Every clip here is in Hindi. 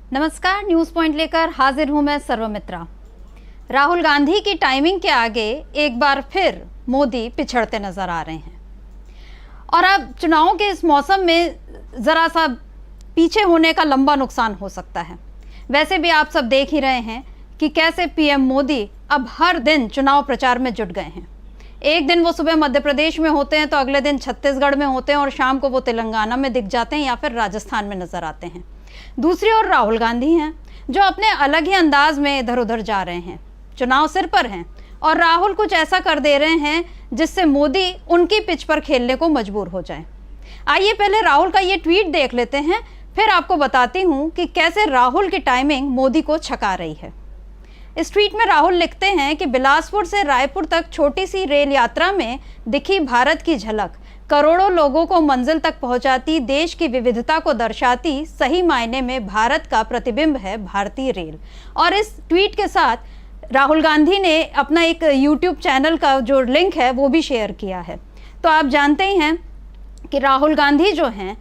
नमस्कार, न्यूज पॉइंट लेकर हाजिर हूं मैं सर्वमित्रा। राहुल गांधी की टाइमिंग के आगे एक बार फिर मोदी पिछड़ते नजर आ रहे हैं और अब चुनावों के इस मौसम में जरा सा पीछे होने का लंबा नुकसान हो सकता है। वैसे भी आप सब देख ही रहे हैं कि कैसे पीएम मोदी अब हर दिन चुनाव प्रचार में जुट गए हैं। एक दिन वो सुबह मध्य प्रदेश में होते हैं तो अगले दिन छत्तीसगढ़ में होते हैं और शाम को वो तेलंगाना में दिख जाते हैं या फिर राजस्थान में नजर आते हैं। दूसरी ओर राहुल गांधी हैं जो अपने अलग ही अंदाज में इधर उधर जा रहे हैं। चुनाव सिर पर हैं और राहुल कुछ ऐसा कर दे रहे हैं जिससे मोदी उनकी पिच पर खेलने को मजबूर हो जाए। आइए पहले राहुल का ये ट्वीट देख लेते हैं, फिर आपको बताती हूँ कि कैसे राहुल की टाइमिंग मोदी को छका रही है। इस ट्वीट में राहुल लिखते हैं कि बिलासपुर से रायपुर तक छोटी सी रेल यात्रा में दिखी भारत की झलक, करोड़ों लोगों को मंजिल तक पहुंचाती, देश की विविधता को दर्शाती, सही मायने में भारत का प्रतिबिंब है भारतीय रेल। और इस ट्वीट के साथ राहुल गांधी ने अपना एक यूट्यूब चैनल का जो लिंक है वो भी शेयर किया है। तो आप जानते ही हैं कि राहुल गांधी जो हैं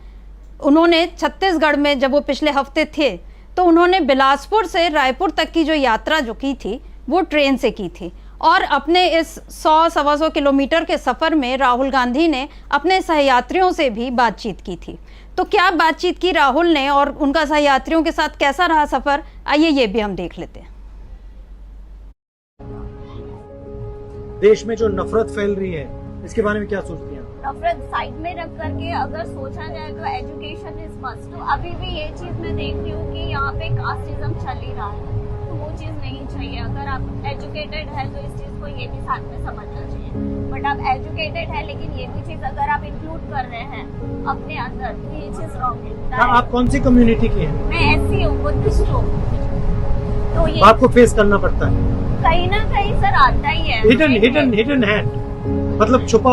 उन्होंने छत्तीसगढ़ में जब वो पिछले हफ्ते थे तो उन्होंने बिलासपुर से रायपुर तक की जो यात्रा जो की थी वो ट्रेन से की थी और अपने इस 100-125 किलोमीटर के सफ़र में राहुल गांधी ने अपने सहयात्रियों से भी बातचीत की थी। तो क्या बातचीत की राहुल ने और उनका सहयात्रियों के साथ कैसा रहा सफ़र, आइए ये भी हम देख लेते हैं। देश में जो नफरत फैल रही है इसके बारे में क्या सोचती हैं? नफरत साइड में रख करके अगर सोचा जाए तो एजुकेशन इज मस्ट। तो अभी भी ये चीज मैं देख रही हूँ कि यहाँ पे कास्टिज्म चल ही रहा है, तो वो चीज नहीं चाहिए। अगर आप एजुकेटेड है तो इस चीज को ये भी साथ में समझना चाहिए। बट आप एजुकेटेड है लेकिन ये भी चीज अगर आप इंक्लूड कर रहे हैं अपने अंदर तो ये चीज रॉन्ग है। आप कौन सी कम्युनिटी की हैं? मैं ऐसी हूँ, बुद्धिस्ट हूँ, तो ये आपको फेस करना पड़ता है कहीं ना कहीं सर आता ही है। हिडन हैंड, मतलब छुपा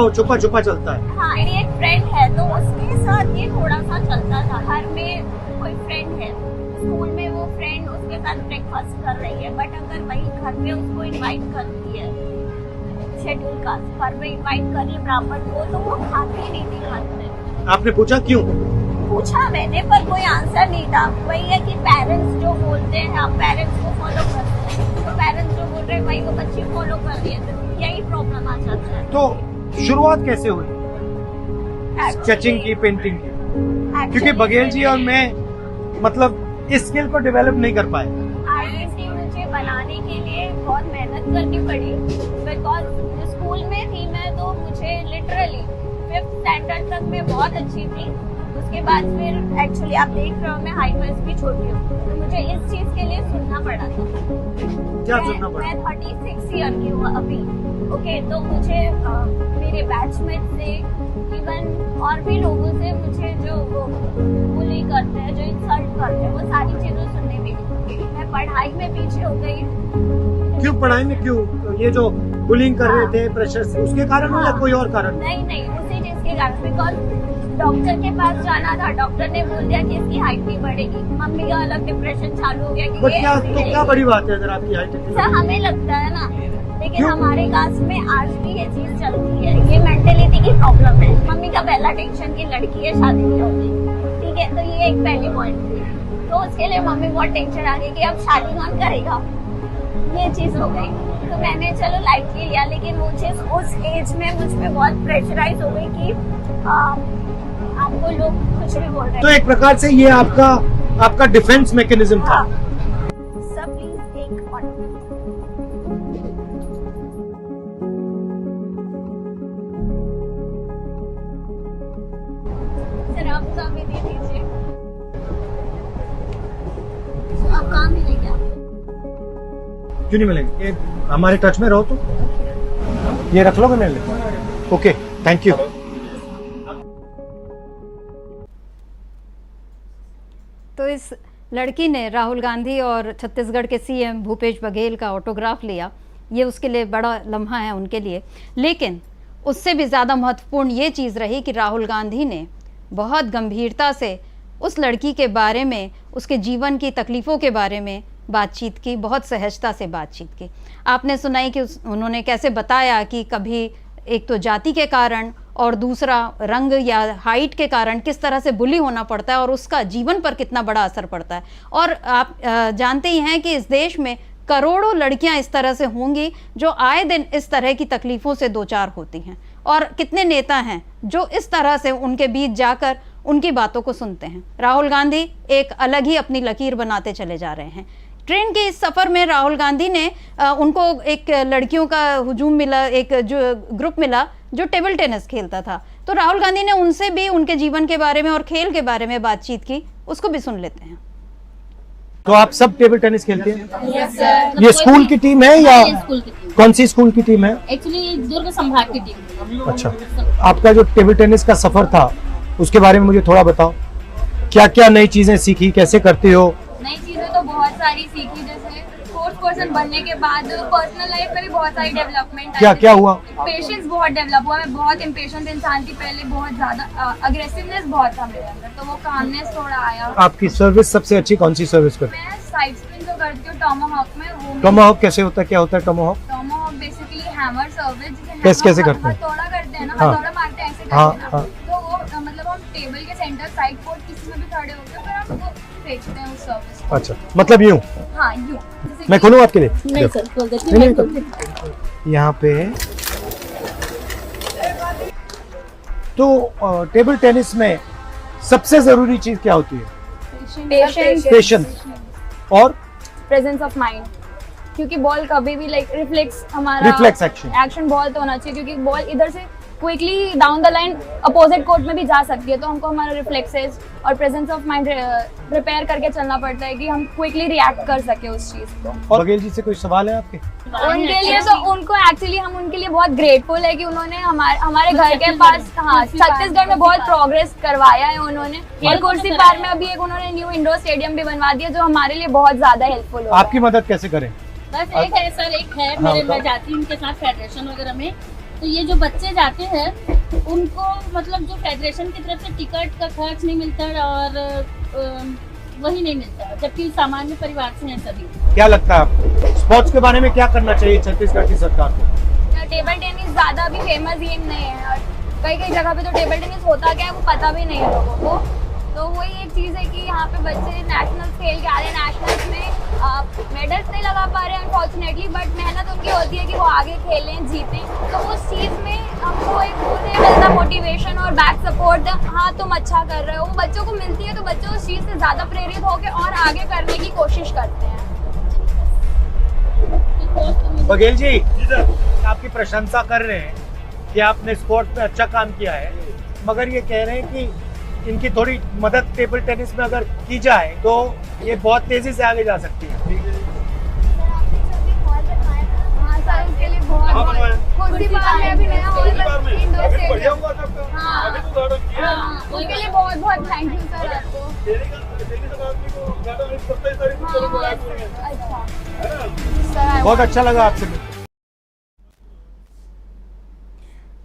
चलता है। हाँ, मेरी एक फ्रेंड है तो उसके साथ ये थोड़ा सा चलता था। घर में कोई फ्रेंड है, स्कूल में वो फ्रेंड उसके साथ ब्रेकफास्ट कर रही है, बट अगर वही घर में उसको इनवाइट करती है शेड्यूल कास्ट, घर में इनवाइट कर रही ब्राह्मण को, तो वो खाती नहीं थी घर में। आपने पूछा क्यों? पूछा मैंने पर कोई आंसर नहीं था। वही है कि पेरेंट्स जो बोलते हैं आप पेरेंट्स को फॉलो करते हैं, तो पेरेंट्स जो बोल रहे हैं वही वो बच्चे फॉलो कर रही है, तो यही प्रॉब्लम आ जाता है। तो शुरुआत कैसे हुई स्केचिंग की, पेंटिंग की? क्योंकि बघेल जी और मैं मतलब इस स्किल को डेवलप नहीं कर पाए। आर्टिस्ट मुझे बनाने के लिए बहुत मेहनत करनी पड़ी, बिकॉज स्कूल में थी मैं तो मुझे लिटरली 5th स्टैंडर्ड तक मैं बहुत अच्छी थी। उसके बाद फिर एक्चुअली आप देख रहे हो मैं हाइट वाइज भी छोटी हूँ, तो मुझे इस चीज के लिए सुनना पड़ा था। क्या सुनना पड़ा? मैं 36 ईयर की हूँ अभी। ओके, तो मुझे मेरे बैचमेट से इवन और भी लोगों से मुझे जो बुली करते हैं, जो इंसल्ट करते हैं, वो सारी चीजें सुनने मिली। मैं पढ़ाई में पीछे हो गई। क्यों पढ़ाई में क्यों? ये जो बुलिंग कर रहे थे प्रेशर से, उसके कारण या कोई और कारण? नहीं, उसी चीज के कारण। बिकॉज डॉक्टर के पास जाना था, डॉक्टर ने बोल दिया कि इसकी हाइट नहीं बढ़ेगी। मम्मी का अलग डिप्रेशन चालू हो गया कि क्या बड़ी बात है अगर आपकी हाइट? सर हमें लगता है ना, लेकिन हमारे कास्ट में आज भी ये चीज चलती है। ये मेंटेलिटी की प्रॉब्लम है। मम्मी का पहला टेंशन की लड़की है, शादी नहीं होगी, ठीक है, तो ये एक पहली पॉइंट थी। तो उसके लिए मम्मी बहुत टेंशन आ गई कि अब शादी कौन करेगा, ये चीज हो गई। तो मैंने चलो लाइटली लिया, लेकिन वो चीज उस एज में मुझ पे बहुत प्रेशराइज हो गई कि आपको लोग कुछ भी बोल रहे हैं। तो एक प्रकार से ये आपका डिफेंस मैकेनिज्म था। सब प्लीज एक सर आप का भी दे दीजिए। तो आप कहाँ मिलेंगे? क्यों नहीं मिलेंगे? ये हमारे टच में रहो तो ये रख लोगे मेरे लिए? Okay, thank you. तो इस लड़की ने राहुल गांधी और छत्तीसगढ़ के सीएम भूपेश बघेल का ऑटोग्राफ लिया। ये उसके लिए बड़ा लम्हा है उनके लिए, लेकिन उससे भी ज़्यादा महत्वपूर्ण ये चीज़ रही कि राहुल गांधी ने बहुत गंभीरता से उस लड़की के बारे में, उसके जीवन की तकलीफ़ों के बारे में बातचीत की, बहुत सहजता से बातचीत की। आपने सुनाई कि उन्होंने कैसे बताया कि कभी एक तो जाति के कारण और दूसरा रंग या हाइट के कारण किस तरह से बुली होना पड़ता है और उसका जीवन पर कितना बड़ा असर पड़ता है। और आप जानते ही हैं कि इस देश में करोड़ों लड़कियां इस तरह से होंगी जो आए दिन इस तरह की तकलीफों से दो चार होती हैं, और कितने नेता हैं जो इस तरह से उनके बीच जाकर उनकी बातों को सुनते हैं। राहुल गांधी एक अलग ही अपनी लकीर बनाते चले जा रहे हैं। ट्रेन के इस सफ़र में राहुल गांधी ने उनको एक लड़कियों का हुजूम मिला, एक जो ग्रुप मिला जो टेबल टेनिस खेलता था, तो राहुल गांधी ने उनसे भी उनके जीवन के बारे में और खेल के बारे में बातचीत की, उसको भी सुन लेते हैं। तो आप सब टेबल टेनिस खेलते हैं? Yes sir. ये स्कूल की टीम है या स्कूल की टीम? कौन सी स्कूल की टीम है? एक्चुअली दुर्ग संभाग की टीम। अच्छा, आपका जो टेबल टेनिस का सफर था उसके बारे में मुझे थोड़ा बताओ। क्या क्या नई चीजें सीखी, कैसे करते हो? नई चीजें तो बहुत सारी सीखी, जैसे स्पोर्ट्स पर्सन बनने के बाद पर्सनल लाइफ में भी बहुत सारी डेवलपमेंट। क्या क्या हुआ? पेशेंस बहुत डेवलप हुआ। मैं बहुत इम्पेशेंट इंसान थी पहले, बहुत ज्यादा अग्रेसिवनेस बहुत था मेरे अंदर, तो वो कामनेस थोड़ा आया। आपकी सर्विस सबसे अच्छी कौन सी सर्विस करते मैं साइड स्पिन जो करती हूँ टॉमाहॉक में, वो टॉमाहॉक कैसे होता है, क्या होता है Tomahawk? Tomahawk basically hammer service, कैसे करते हैं? हथौड़ा करते हैं ना, हाँ। हथौड़ा मारते हैं ऐसे करते हाँ, हैं ना। हाँ। तो वो मतलब हम टेबल के सेंटर साइड कोर्ट किसी में भी खड़े होकर फिर हम वो फेंकते हैं उस सर्विस को। अच्छा, मतलब यूं? हाँ यूं। जैसे मैं कि- खोलूं आपके लिए? नहीं सर, खोल देती नहीं, हूँ। नहीं, यहाँ पे तो टेबल टेनिस में सबसे जरूरी चीज क्या होती है? पेशेंस, पेशेंस और प्रेजेंस ऑफ माइंड, क्योंकि बॉल कभी भी लाइक रिफ्लेक्स हमारा रिफ्लेक्स एक्शन। एक्शन बॉल तो होना चाहिए, क्योंकि बॉल इधर से quickly down the line opposite court में भी जा सकती है, तो हमको हमारा रिफ्लेक्सेस और प्रेजेंस ऑफ माइंड प्रिपेयर करके चलना पड़ता है कि हम क्विकली रिएक्ट कर सके उस चीज को। और बघेल जी से कोई सवाल है आपके? उनके लिए तो उनको एक्चुअली हम उनके लिए बहुत ग्रेटफुल है कि उन्होंने हमारे घर के पास, हाँ, छत्तीसगढ़ में बहुत प्रोग्रेस करवाया है उन्होंने। और कुर्सी पार में अभी एक उन्होंने न्यू इंडोर स्टेडियम भी बनवा दिया, जो हमारे लिए बहुत ज्यादा हेल्पफुल होगा। आपकी मदद कैसे करें? बस एक है सर, एक है हाँ, मेरे, बताओ। मैं जाती हूँ उनके साथ फेडरेशन वगैरह में, तो ये जो बच्चे जाते हैं उनको मतलब जो फेडरेशन की तरफ से टिकट का खर्च नहीं मिलता है और वही नहीं मिलता, जबकि सामान्य परिवार से हैं सभी। क्या लगता है आपको स्पोर्ट्स के बारे में क्या करना चाहिए छत्तीसगढ़ की सरकार को? टेबल टेनिस ज्यादा भी फेमस गेम नहीं है, और कई कई जगह पे तो टेबल टेनिस होता क्या है वो पता भी नहीं है लोगों को। तो वही एक चीज़ है कि यहाँ पे बच्चे नेशनल खेल के आ रहे हैं, नेशनल्स में मेडल्स नहीं लगा पा रहे हैं अनफॉर्चुनेटली, बट मेहनत उनकी होती है कि वो आगे खेलें, जीतें। तो उस चीज़ में हमको एक वो नहीं मिलता मोटिवेशन और बैक सपोर्ट, हाँ तुम अच्छा कर रहे हो, वो बच्चों को मिलती है, तो बच्चे उस चीज़ से ज़्यादा प्रेरित होकर और आगे करने की कोशिश करते हैं। बघेल जी आपकी प्रशंसा कर रहे हैं कि आपने स्पोर्ट्स में अच्छा काम किया है, मगर ये कह रहे हैं कि इनकी थोड़ी मदद टेबल टेनिस में अगर की जाए तो ये बहुत तेजी से आगे जा सकती है। हाँ सर, उसके लिए बहुत कुर्सी पार में अभी नया हॉल इंडोर स्टेडियम, हाँ, उसके लिए बहुत बहुत थैंक यू सर आपको। अच्छा सर, बहुत अच्छा लगा आपसे मिलकर।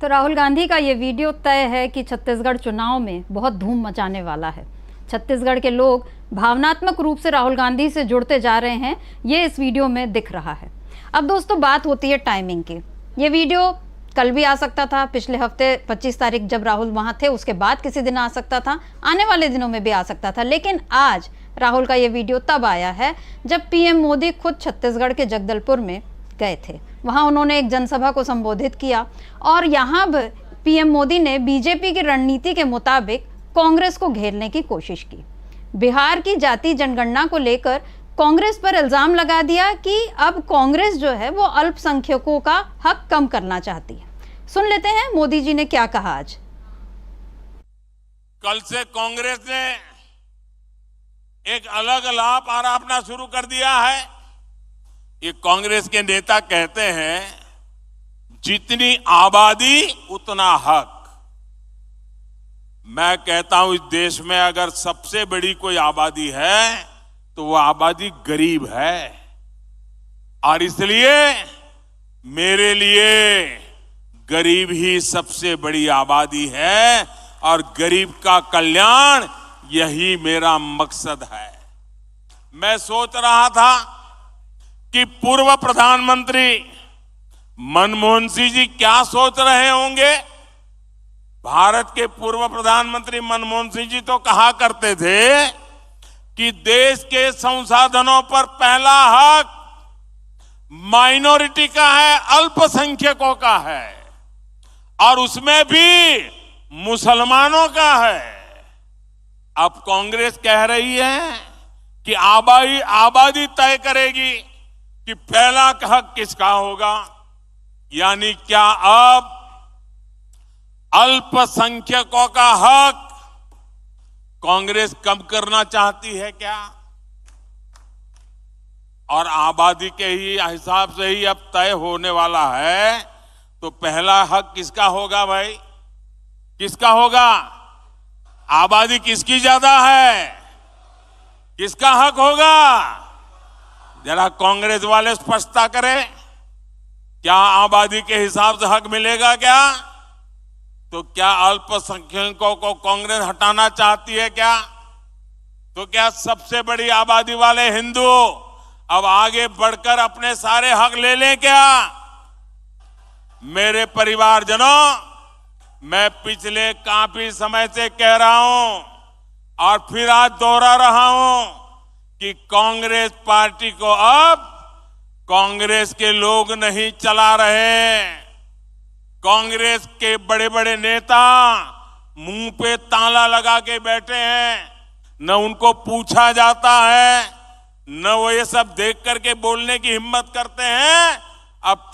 तो राहुल गांधी का ये वीडियो तय है कि छत्तीसगढ़ चुनाव में बहुत धूम मचाने वाला है। छत्तीसगढ़ के लोग भावनात्मक रूप से राहुल गांधी से जुड़ते जा रहे हैं, ये इस वीडियो में दिख रहा है। अब दोस्तों बात होती है टाइमिंग की। ये वीडियो कल भी आ सकता था, पिछले हफ्ते 25 तारीख जब राहुल वहाँ थे उसके बाद किसी दिन आ सकता था, आने वाले दिनों में भी आ सकता था, लेकिन आज राहुल का ये वीडियो तब आया है जब पीएम मोदी खुद छत्तीसगढ़ के जगदलपुर में गए थे। वहाँ उन्होंने एक जनसभा को संबोधित किया और यहाँ पीएम मोदी ने बीजेपी की रणनीति के मुताबिक कांग्रेस को घेरने की कोशिश की। बिहार की जाति जनगणना को लेकर कांग्रेस पर इल्जाम लगा दिया कि अब कांग्रेस जो है वो अल्पसंख्यकों का हक कम करना चाहती है। सुन लेते हैं मोदी जी ने क्या कहा आज। कल से कांग्रेस ने एक अलग लाभ आरोपना शुरू कर दिया है। ये कांग्रेस के नेता कहते हैं जितनी आबादी उतना हक। मैं कहता हूं इस देश में अगर सबसे बड़ी कोई आबादी है तो वो आबादी गरीब है, और इसलिए मेरे लिए गरीब ही सबसे बड़ी आबादी है और गरीब का कल्याण यही मेरा मकसद है। मैं सोच रहा था कि पूर्व प्रधानमंत्री मनमोहन सिंह जी क्या सोच रहे होंगे भारत के पूर्व प्रधानमंत्री मनमोहन सिंह जी तो कहा करते थे कि देश के संसाधनों पर पहला हक माइनॉरिटी का है, अल्पसंख्यकों का है, और उसमें भी मुसलमानों का है। अब कांग्रेस कह रही है कि आबादी तय करेगी कि पहला हक किसका होगा। यानी क्या अब अल्पसंख्यकों का हक कांग्रेस कम करना चाहती है क्या? और आबादी के ही हिसाब से ही अब तय होने वाला है, तो पहला हक किसका होगा भाई? किसका होगा? आबादी किसकी ज्यादा है? किसका हक होगा? जरा कांग्रेस वाले स्पष्टता करें, क्या आबादी के हिसाब से हक मिलेगा क्या? तो क्या अल्पसंख्यकों को कांग्रेस हटाना चाहती है क्या? तो क्या सबसे बड़ी आबादी वाले हिंदू अब आगे बढ़कर अपने सारे हक ले लें क्या? मेरे परिवारजनों, मैं पिछले काफी समय से कह रहा हूं और फिर आज दोहरा रहा हूं कि कांग्रेस पार्टी को अब कांग्रेस के लोग नहीं चला रहे। कांग्रेस के बड़े बड़े नेता मुंह पे ताला लगा के बैठे हैं, न उनको पूछा जाता है, न वो ये सब देख करके बोलने की हिम्मत करते हैं। अब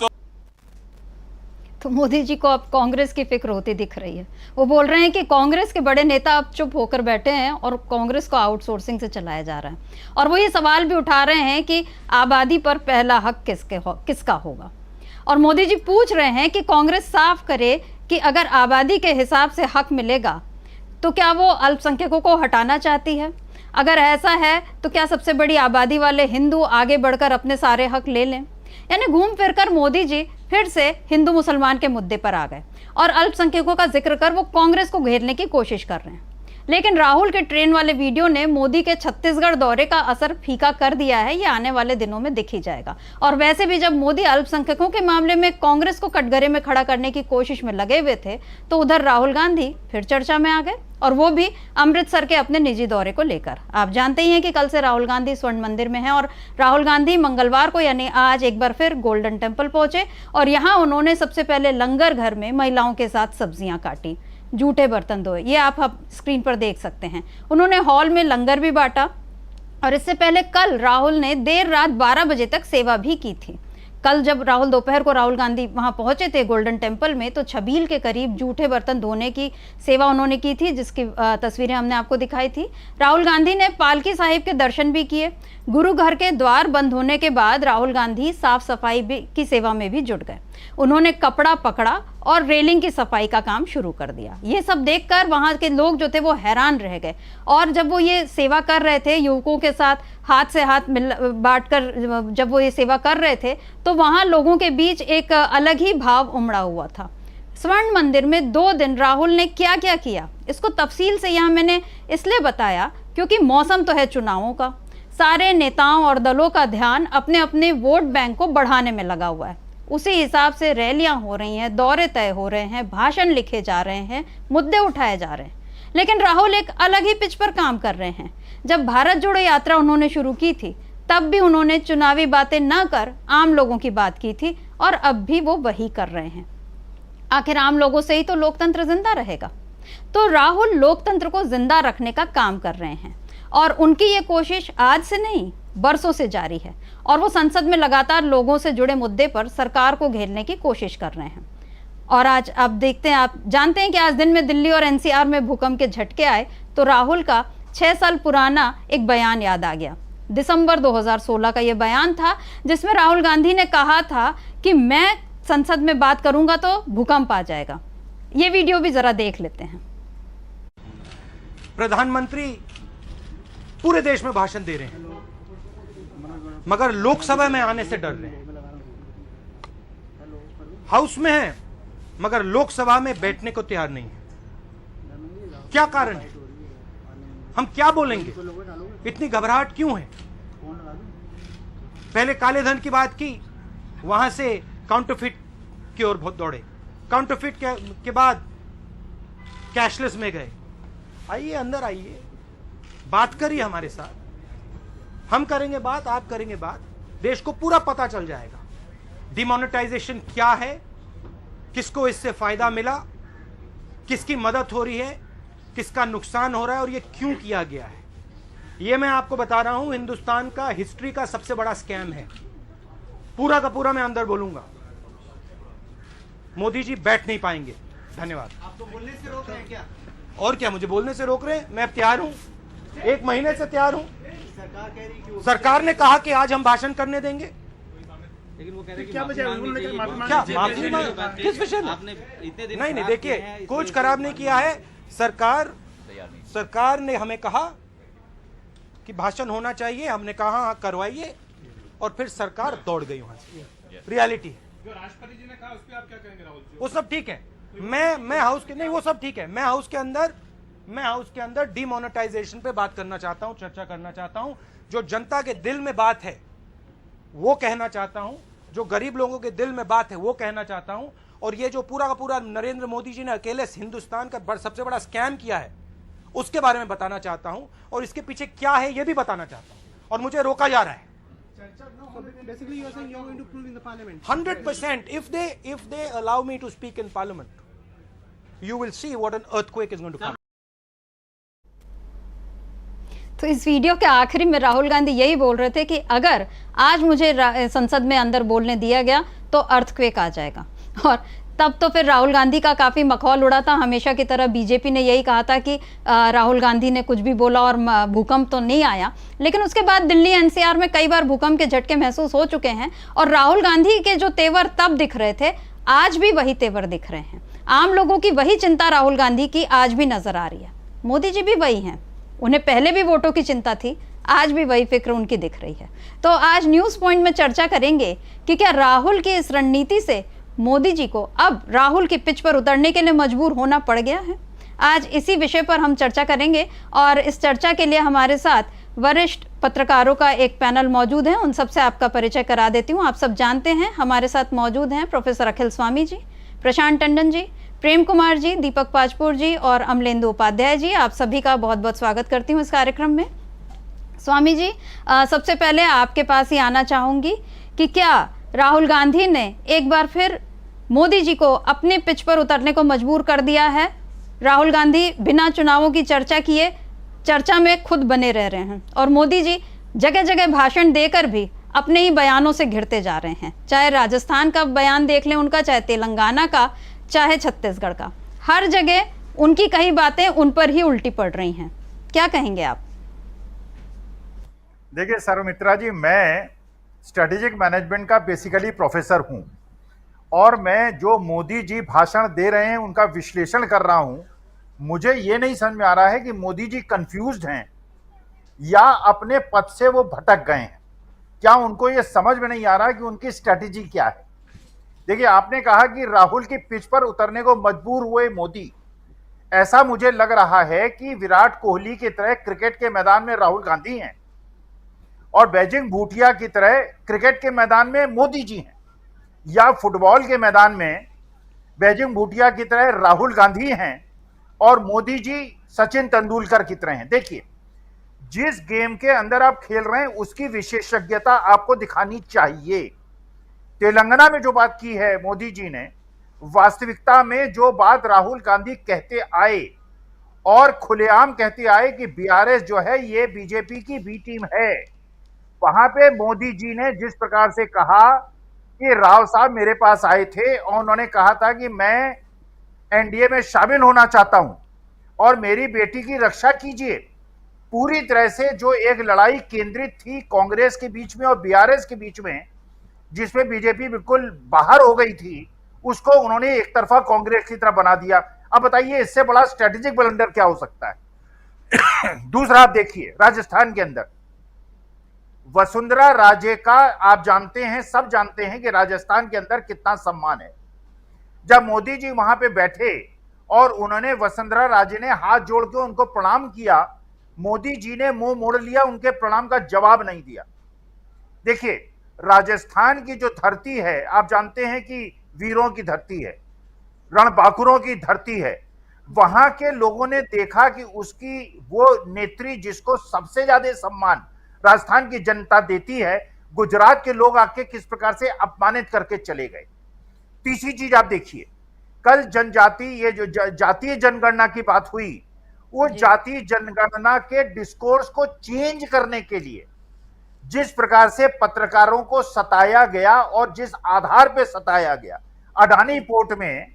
तो मोदी जी को अब कांग्रेस की फिक्र होती दिख रही है। वो बोल रहे हैं कि कांग्रेस के बड़े नेता अब चुप होकर बैठे हैं और कांग्रेस को आउटसोर्सिंग से चलाया जा रहा है। और वो ये सवाल भी उठा रहे हैं कि आबादी पर पहला हक किसका होगा। और मोदी जी पूछ रहे हैं कि कांग्रेस साफ करे कि अगर आबादी के हिसाब से हक मिलेगा तो क्या वो अल्पसंख्यकों को हटाना चाहती है? अगर ऐसा है तो क्या सबसे बड़ी आबादी वाले हिंदू आगे बढ़कर अपने सारे हक ले लें? यानी घूम फिरकर मोदी जी फिर से हिंदू मुसलमान के मुद्दे पर आ गए और अल्पसंख्यकों का जिक्र कर वो कांग्रेस को घेरने की कोशिश कर रहे हैं। लेकिन राहुल के ट्रेन वाले वीडियो ने मोदी के छत्तीसगढ़ दौरे का असर फीका कर दिया है। ये आने वाले दिनों में दिख ही जाएगा। और वैसे भी जब मोदी अल्पसंख्यकों के मामले में कांग्रेस को कटघरे में खड़ा करने की कोशिश में लगे हुए थे, तो उधर राहुल गांधी फिर चर्चा में आ गए, और वो भी अमृतसर के अपने निजी दौरे को लेकर। आप जानते ही हैं कि कल से राहुल गांधी स्वर्ण मंदिर में हैं, और राहुल गांधी मंगलवार को यानी आज एक बार फिर गोल्डन टेम्पल पहुंचे और यहाँ उन्होंने सबसे पहले लंगर घर में महिलाओं के साथ सब्जियां काटी, जूठे बर्तन धोए। ये आप स्क्रीन पर देख सकते हैं। उन्होंने हॉल में लंगर भी बांटा, और इससे पहले कल राहुल ने देर रात 12 बजे तक सेवा भी की थी। कल जब दोपहर को राहुल गांधी वहां पहुंचे थे गोल्डन टेम्पल में, तो छबील के करीब जूठे बर्तन धोने की सेवा उन्होंने की थी, जिसकी तस्वीरें हमने आपको दिखाई थी। राहुल गांधी ने पालकी साहिब के दर्शन भी किए। गुरु घर के द्वार बंद होने के बाद राहुल गांधी साफ सफाई की सेवा में भी जुट गए। उन्होंने कपड़ा पकड़ा और रेलिंग की सफाई का काम शुरू कर दिया। ये सब देखकर वहां के लोग जो थे वो हैरान रह गए। और जब वो ये सेवा कर रहे थे, युवकों के साथ हाथ से हाथ बांटकर जब वो ये सेवा कर रहे थे, तो वहां लोगों के बीच एक अलग ही भाव उमड़ा हुआ था। स्वर्ण मंदिर में 2 दिन राहुल ने क्या क्या किया, इसको तफसील से यहाँ मैंने इसलिए बताया क्योंकि मौसम तो है चुनावों का। सारे नेताओं और दलों का ध्यान अपने अपने वोट बैंक को बढ़ाने में लगा हुआ है। उसी हिसाब से रैलियां हो रही हैं, दौरे तय हो रहे हैं, भाषण लिखे जा रहे हैं, मुद्दे उठाए जा रहे हैं। लेकिन राहुल एक अलग ही पिच पर काम कर रहे हैं। जब भारत जोड़ो यात्रा उन्होंने शुरू की थी, तब भी उन्होंने चुनावी बातें न कर आम लोगों की बात की थी, और अब भी वो वही कर रहे हैं। आखिर आम लोगों से ही तो लोकतंत्र जिंदा रहेगा। तो राहुल लोकतंत्र को जिंदा रखने का काम कर रहे हैं, और उनकी ये कोशिश आज से नहीं, बरसों से जारी है। और वो संसद में लगातार लोगों से जुड़े मुद्दे पर सरकार को घेरने की कोशिश कर रहे हैं। और आज आप देखते हैं, आप जानते हैं कि आज दिन में दिल्ली और एनसीआर में भूकंप के झटके आए, तो राहुल का 6 साल पुराना एक बयान याद आ गया। दिसंबर 2016 का ये बयान था, जिसमें राहुल गांधी ने कहा था कि मैं संसद में बात करूंगा तो भूकंप आ जाएगा। ये वीडियो भी जरा देख लेते हैं। प्रधानमंत्री पूरे देश में भाषण दे रहे हैं, मगर लोकसभा में आने से डर रहे हैं। हाउस में हैं, मगर लोकसभा में बैठने को तैयार नहीं है। क्या कारण है? हम क्या बोलेंगे? इतनी घबराहट क्यों है? पहले काले धन की बात की, वहां से काउंटरफिट की ओर बहुत दौड़े। काउंटरफिट के बाद कैशलेस में गए। आइए अंदर आइए, बात करिए हमारे साथ, हम करेंगे बात, आप करेंगे बात, देश को पूरा पता चल जाएगा डिमोनेटाइजेशन क्या है, किसको इससे फायदा मिला, किसकी मदद हो रही है, किसका नुकसान हो रहा है और ये क्यों किया गया है। ये मैं आपको बता रहा हूं, हिंदुस्तान का हिस्ट्री का सबसे बड़ा स्कैम है। पूरा का पूरा मैं अंदर बोलूंगा। मोदी जी बैठ नहीं पाएंगे। धन्यवाद। आपको बोलने से रोक रहे हैं क्या? और क्या मुझे बोलने से रोक रहे हैं? मैं तैयार हूं, 1 महीने से तैयार हूं। सरकार कह रही कि सरकार ने कहा कि आज हम भाषण करने देंगे। लेकिन वो कह रहे हैं कि क्या माफी वजह है? मांगनी चाहिए। क्या माफी मांग, किस विषय में? आपने इतने दिन नहीं खराब देखिए, किए हैं, कुछ इसको- खराब नहीं किया है। सरकार ने हमें कहा कि भाषण होना चाहिए, हमने कहा हाँ करवाइए, और फिर सरकार दौड़ गई वहां से। रियलिटी है। जो राष्ट्रपति जी ने कहा उस पर आप क्या कहेंगे राहुल जी? वो सब ठीक है। मैं हाउस के नहीं, वो सब ठीक है। मैं हाउस के अंदर डिमोनेटाइजेशन पे बात करना चाहता हूं, चर्चा करना चाहता हूं। जो जनता के दिल में बात है वो कहना चाहता हूं, जो गरीब लोगों के दिल में बात है वो कहना चाहता हूं। और ये जो पूरा का पूरा नरेंद्र मोदी जी ने अकेले हिंदुस्तान का सबसे बड़ा स्कैम किया है उसके बारे में बताना चाहता हूं, और इसके पीछे क्या है ये भी बताना चाहता हूं। और मुझे रोका जा रहा है। Basically, you are saying you are going to prove in the parliament. 100%. If they allow me to speak in parliament, you will see what an earthquake is going to come. तो इस वीडियो के आखिरी में राहुल गांधी यही बोल रहे थे कि अगर आज मुझे संसद में अंदर बोलने दिया गया तो अर्थक्वेक आ जाएगा। और तब तो फिर राहुल गांधी का काफ़ी मखौल उड़ा था। हमेशा की तरह बीजेपी ने यही कहा था कि राहुल गांधी ने कुछ भी बोला और भूकंप तो नहीं आया। लेकिन उसके बाद दिल्ली एनसीआर में कई बार भूकंप के झटके महसूस हो चुके हैं, और राहुल गांधी के जो तेवर तब दिख रहे थे आज भी वही तेवर दिख रहे हैं। आम लोगों की वही चिंता राहुल गांधी की आज भी नजर आ रही है। मोदी जी भी वही हैं, उन्हें पहले भी वोटों की चिंता थी, आज भी वही फिक्र उनकी दिख रही है। तो आज न्यूज़ पॉइंट में चर्चा करेंगे कि क्या राहुल की इस रणनीति से मोदी जी को अब राहुल की पिच पर उतरने के लिए मजबूर होना पड़ गया है। आज इसी विषय पर हम चर्चा करेंगे, और इस चर्चा के लिए हमारे साथ वरिष्ठ पत्रकारों का एक पैनल मौजूद है। उन सबसे आपका परिचय करा देती हूँ। आप सब जानते हैं हमारे साथ मौजूद हैं प्रोफेसर अखिल स्वामी जी, प्रशांत टंडन जी, प्रेम कुमार जी, दीपक पाजपुर जी और अमलेंदु उपाध्याय जी। आप सभी का बहुत बहुत स्वागत करती हूँ इस कार्यक्रम में। स्वामी जी, सबसे पहले आपके पास ही आना चाहूँगी कि क्या राहुल गांधी ने एक बार फिर मोदी जी को अपने पिच पर उतरने को मजबूर कर दिया है? राहुल गांधी बिना चुनावों की चर्चा किए चर्चा में खुद बने रह रहे हैं, और मोदी जी जगह जगह भाषण देकर भी अपने ही बयानों से घिरते जा रहे हैं। चाहे राजस्थान का बयान देख लें उनका, चाहे तेलंगाना का, चाहे छत्तीसगढ़ का, हर जगह उनकी कई बातें उन पर ही उल्टी पड़ रही हैं। क्या कहेंगे आप? देखिए सर्वमित्रा जी, मैं स्ट्रेटेजिक मैनेजमेंट का बेसिकली प्रोफेसर हूं, और मैं जो मोदी जी भाषण दे रहे हैं उनका विश्लेषण कर रहा हूं। मुझे ये नहीं समझ में आ रहा है कि मोदी जी कंफ्यूज्ड हैं या अपने पद से वो भटक गए हैं। क्या उनको ये समझ में नहीं आ रहा कि उनकी स्ट्रेटेजी क्या है? देखिए, आपने कहा कि राहुल की पिच पर उतरने को मजबूर हुए मोदी। ऐसा मुझे लग रहा है कि विराट कोहली की तरह क्रिकेट के मैदान में राहुल गांधी हैं, और बेजिंग भूटिया की तरह क्रिकेट के मैदान में मोदी जी हैं, या फुटबॉल के मैदान में बेजिंग भूटिया की तरह राहुल गांधी हैं और मोदी जी सचिन तेंदुलकर की तरह हैं। देखिए, जिस गेम के अंदर आप खेल रहे हैं उसकी विशेषज्ञता आपको दिखानी चाहिए। तेलंगाना में जो बात की है मोदी जी ने, वास्तविकता में जो बात राहुल गांधी कहते आए और खुलेआम कहते आए कि बीआरएस जो है ये बीजेपी की बी टीम है, वहां पे मोदी जी ने जिस प्रकार से कहा कि राव साहब मेरे पास आए थे और उन्होंने कहा था कि मैं एनडीए में शामिल होना चाहता हूं और मेरी बेटी की रक्षा कीजिए। पूरी तरह से जो एक लड़ाई केंद्रित थी कांग्रेस के बीच में और बीआरएस के बीच में, जिसमें बीजेपी बिल्कुल बाहर हो गई थी, उसको उन्होंने एक तरफा कांग्रेस की तरफ बना दिया। अब बताइए इससे बड़ा स्ट्रेटेजिक ब्लंडर क्या हो सकता है? दूसरा, आप देखिए राजस्थान के अंदर वसुंधरा राजे का, आप जानते हैं, सब जानते हैं कि राजस्थान के अंदर कितना सम्मान है। जब मोदी जी वहां पे बैठे और उन्होंने वसुंधरा राजे ने हाथ जोड़ के उनको प्रणाम किया, मोदी जी ने मुंह मोड़ लिया, उनके प्रणाम का जवाब नहीं दिया। देखिए, राजस्थान की जो धरती है, आप जानते हैं कि वीरों की धरती है, रणबांकुरों की धरती है। वहां के लोगों ने देखा कि उसकी वो नेत्री जिसको सबसे ज्यादा सम्मान राजस्थान की जनता देती है, गुजरात के लोग आके किस प्रकार से अपमानित करके चले गए। तीसरी चीज आप देखिए, कल जनजाति ये जो जातीय जनगणना की बात हुई, वो जातीय जनगणना के डिस्कोर्स को चेंज करने के लिए जिस प्रकार से पत्रकारों को सताया गया और जिस आधार पे सताया गया, अडानी पोर्ट में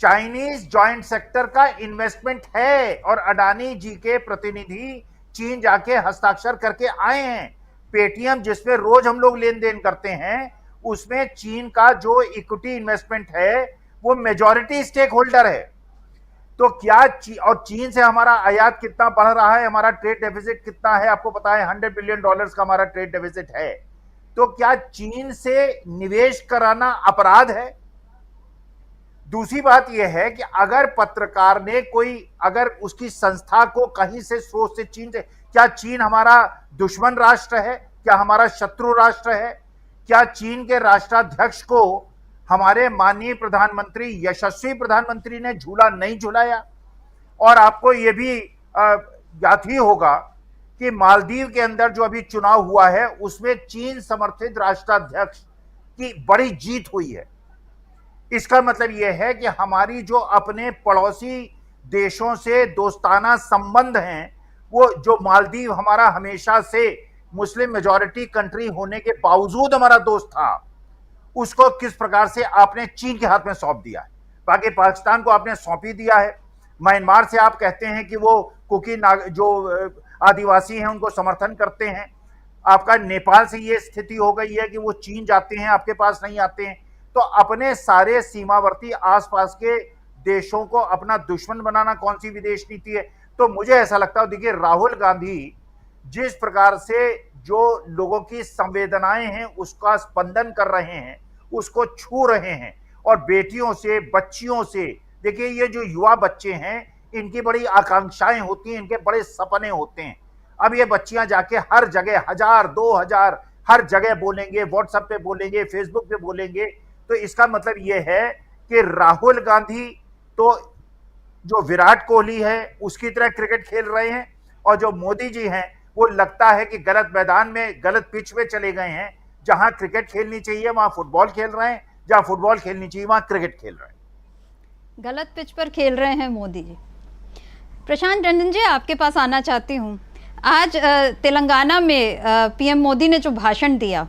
चाइनीज जॉइंट सेक्टर का इन्वेस्टमेंट है और अडानी जी के प्रतिनिधि चीन जाके हस्ताक्षर करके आए हैं। पेटीएम जिसमें रोज हम लोग लेन देन करते हैं, उसमें चीन का जो इक्विटी इन्वेस्टमेंट है वो मेजॉरिटी स्टेक होल्डर है। तो क्या और चीन से हमारा आयात कितना बढ़ रहा है, हमारा ट्रेड डेफिसिट कितना है, आपको पता है $100 बिलियन का हमारा ट्रेड डेफिसिट है। तो क्या चीन से निवेश कराना अपराध है? दूसरी बात यह है कि अगर पत्रकार ने अगर उसकी संस्था को कहीं से स्रोत से चीन से, क्या चीन हमारा दुश्मन राष्ट्र है, क्या हमारा शत्रु राष्ट्र है? क्या चीन के राष्ट्राध्यक्ष को हमारे माननीय प्रधानमंत्री, यशस्वी प्रधानमंत्री ने झूला नहीं झुलाया? और आपको यह भी याद ही होगा कि मालदीव के अंदर जो अभी चुनाव हुआ है उसमें चीन समर्थित राष्ट्राध्यक्ष की बड़ी जीत हुई है। इसका मतलब यह है कि हमारी जो अपने पड़ोसी देशों से दोस्ताना संबंध हैं, वो जो मालदीव हमारा हमेशा से मुस्लिम मेजॉरिटी कंट्री होने के बावजूद हमारा दोस्त था, उसको किस प्रकार से आपने चीन के हाथ में सौंप दिया है। बाकी पाकिस्तान को आपने सौंप ही दिया है। म्यांमार से आप कहते हैं कि वो कुकी जो आदिवासी हैं उनको समर्थन करते हैं। आपका नेपाल से ये स्थिति हो गई है कि वो चीन जाते हैं, आपके पास नहीं आते हैं। तो अपने सारे सीमावर्ती आसपास के देशों को अपना दुश्मन बनाना कौन सी विदेश नीति है? तो मुझे ऐसा लगता है, देखिए राहुल गांधी जिस प्रकार से जो लोगों की संवेदनाएं हैं उसका स्पंदन कर रहे हैं, उसको छू रहे हैं, और बेटियों से, बच्चियों से, देखिए ये जो युवा बच्चे हैं इनकी बड़ी आकांक्षाएं होती हैं, इनके बड़े सपने होते हैं। अब ये बच्चियां जाके हर जगह 1000, 2000 हर जगह बोलेंगे, व्हाट्सएप पे बोलेंगे, फेसबुक पे बोलेंगे। तो इसका मतलब ये है कि राहुल गांधी तो जो विराट कोहली है उसकी तरह क्रिकेट खेल रहे हैं, और जो मोदी जी हैं वो लगता है कि गलत मैदान में, गलत पिच पे चले गए हैं। जहां क्रिकेट खेलनी चाहिए वहां फुटबॉल खेल रहे हैं, जहां फुटबॉल खेलनी चाहिए वहां क्रिकेट खेल रहे हैं। गलत पिच पर खेल रहे हैं मोदी जी। प्रशांत टंडन जी, आपके पास आना चाहती हूँ। आज तेलंगाना में पीएम मोदी ने जो भाषण दिया,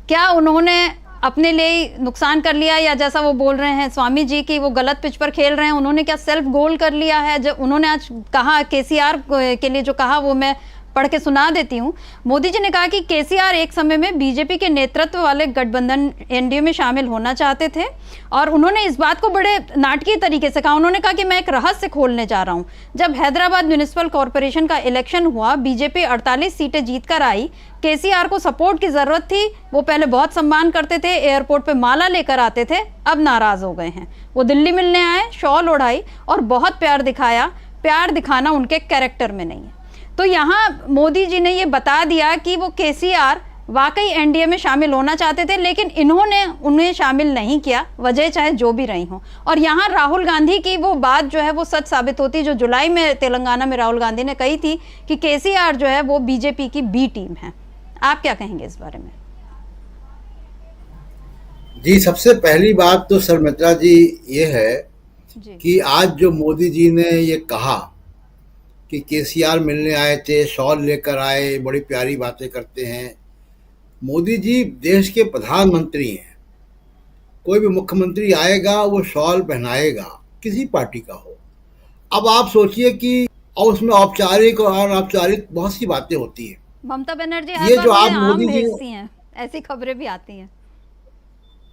क्या उन्होंने अपने लिए नुकसान कर लिया, या जैसा वो बोल रहे हैं स्वामी जी की वो गलत पिच पर खेल रहे हैं, उन्होंने क्या सेल्फ गोल कर लिया है? जब उन्होंने आज कहा केसीआर के लिए जो कहा वो मैं पढ़ के सुना देती हूँ। मोदी जी ने कहा कि केसीआर एक समय में बीजेपी के नेतृत्व वाले गठबंधन एनडीए में शामिल होना चाहते थे, और उन्होंने इस बात को बड़े नाटकीय तरीके से कहा। उन्होंने कहा कि मैं एक रहस्य खोलने जा रहा हूँ। जब हैदराबाद म्यूनिसिपल कॉरपोरेशन का इलेक्शन हुआ, बीजेपी 48 सीटें जीत कर आई। केसीआर को सपोर्ट की जरूरत थी, वो पहले बहुत सम्मान करते थे, एयरपोर्ट पे माला लेकर आते थे, अब नाराज हो गए हैं। वो दिल्ली मिलने आए, शॉल ओढ़ाई और बहुत प्यार दिखाया। प्यार दिखाना उनके कैरेक्टर में नहीं है। तो यहाँ मोदी जी ने ये बता दिया कि वो केसीआर वाकई एनडीए में शामिल होना चाहते थे, लेकिन इन्होंने उन्हें शामिल नहीं किया, वजह चाहे जो भी रही हो। और यहाँ राहुल गांधी की वो बात जो है वो सच साबित होती, जो जुलाई में तेलंगाना में राहुल गांधी ने कही थी कि केसीआर जो है वो बीजेपी की बी टीम है। आप क्या कहेंगे इस बारे में? जी, सबसे पहली बात तो शर्मित्रा जी ये है कि आज जो मोदी जी ने ये कहा कि केसीआर मिलने आए थे, शॉल लेकर आए, बड़ी प्यारी बातें करते हैं। मोदी जी देश के प्रधानमंत्री हैं। कोई भी मुख्यमंत्री आएगा वो शॉल पहनाएगा, किसी पार्टी का हो। अब आप सोचिए कि और उसमें औपचारिक और अनौपचारिक बहुत सी बातें होती हैं। ममता बनर्जी ये जो आप मोदी जी भेजती हैं, ऐसी खबरें भी आती हैं।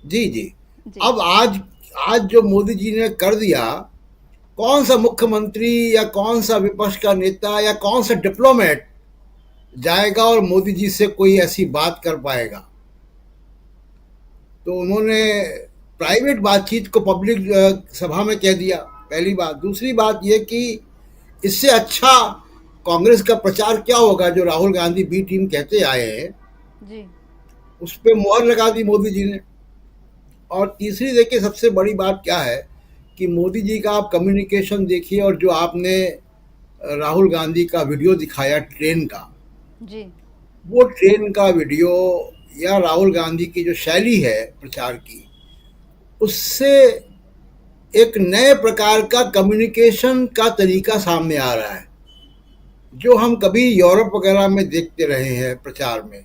जी। अब आज जो मोदी जी ने कर दिया, कौन सा मुख्यमंत्री या कौन सा विपक्ष का नेता या कौन सा डिप्लोमेट जाएगा और मोदी जी से कोई ऐसी बात कर पाएगा? तो उन्होंने प्राइवेट बातचीत को पब्लिक सभा में कह दिया, पहली बात। दूसरी बात ये कि इससे अच्छा कांग्रेस का प्रचार क्या होगा जो राहुल गांधी बी टीम कहते आए हैं जी। उस पर मुहर लगा दी मोदी जी ने। और तीसरी देखिए सबसे बड़ी बात क्या है कि मोदी जी का आप कम्युनिकेशन देखिए, और जो आपने राहुल गांधी का वीडियो दिखाया ट्रेन का, जी, वो ट्रेन का वीडियो या राहुल गांधी की जो शैली है प्रचार की, उससे एक नए प्रकार का कम्युनिकेशन का तरीका सामने आ रहा है, जो हम कभी यूरोप वगैरह में देखते रहे हैं प्रचार में।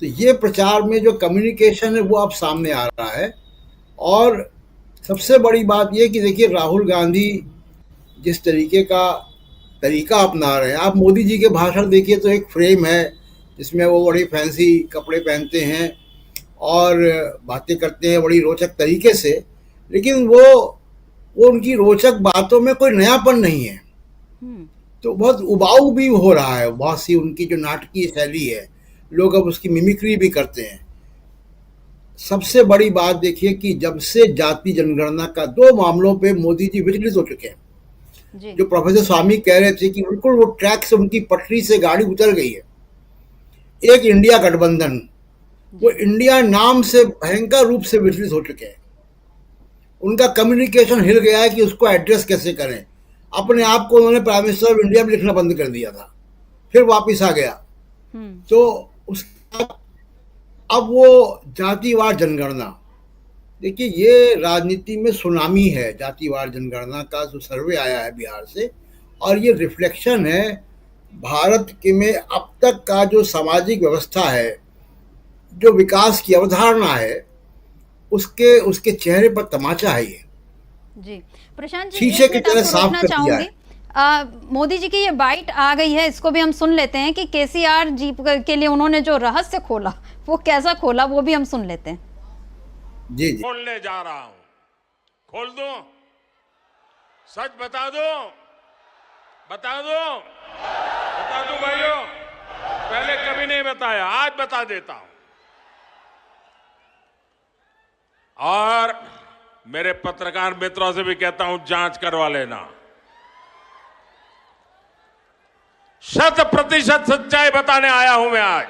तो ये प्रचार में जो कम्युनिकेशन है वो अब सामने आ रहा है। और सबसे बड़ी बात ये कि देखिए, राहुल गांधी जिस तरीका अपना रहे हैं, आप मोदी जी के भाषण देखिए तो एक फ्रेम है जिसमें वो बड़ी फैंसी कपड़े पहनते हैं और बातें करते हैं बड़ी रोचक तरीके से, लेकिन वो उनकी रोचक बातों में कोई नयापन नहीं है। तो बहुत उबाऊ भी हो रहा है, बहुत सी उनकी जो नाटकीय शैली है, लोग अब उसकी मिमिक्री भी करते हैं। सबसे बड़ी बात देखिए कि जब से जाति जनगणना का 2 मामलों पे मोदी जी विचलित हो चुके हैं। जी, जो प्रोफेसर स्वामी कह रहे थे कि बिल्कुल वो ट्रैक से, उनकी पटरी से गाड़ी उतर गई है। एक इंडिया गठबंधन, वो इंडिया नाम से भयंकर रूप से विचलित हो चुके हैं। उनका कम्युनिकेशन हिल गया है कि उसको एड्रेस कैसे करें। अपने आप को उन्होंने प्राइम मिनिस्टर ऑफ इंडिया में लिखना बंद कर दिया था, फिर वापस आ गया। तो उसका अब वो जातिवार जनगणना, देखिए ये राजनीति में सुनामी है। जातिवार जनगणना का जो सर्वे आया है बिहार से, और ये रिफ्लेक्शन है भारत के में अब तक का जो सामाजिक व्यवस्था है, जो विकास की अवधारणा है, उसके चेहरे पर तमाचा है। ये जी, प्रशांत जी, शीशे की तरह साफ कर दिया है। मोदी जी की ये बाइट आ गई है, इसको भी हम सुन लेते हैं कि केसीआर जी के लिए उन्होंने जो रहस्य खोला वो कैसा खोला, वो भी हम सुन लेते हैं। जी जी, खोलने जा रहा हूं, खोल दो, सच बता दो, बता दो, बता दो भाइयों, पहले कभी नहीं बताया, आज बता देता हूं। और मेरे पत्रकार मित्रों से भी कहता हूं, जांच करवा लेना। 100% सच्चाई बताने आया हूं मैं आज।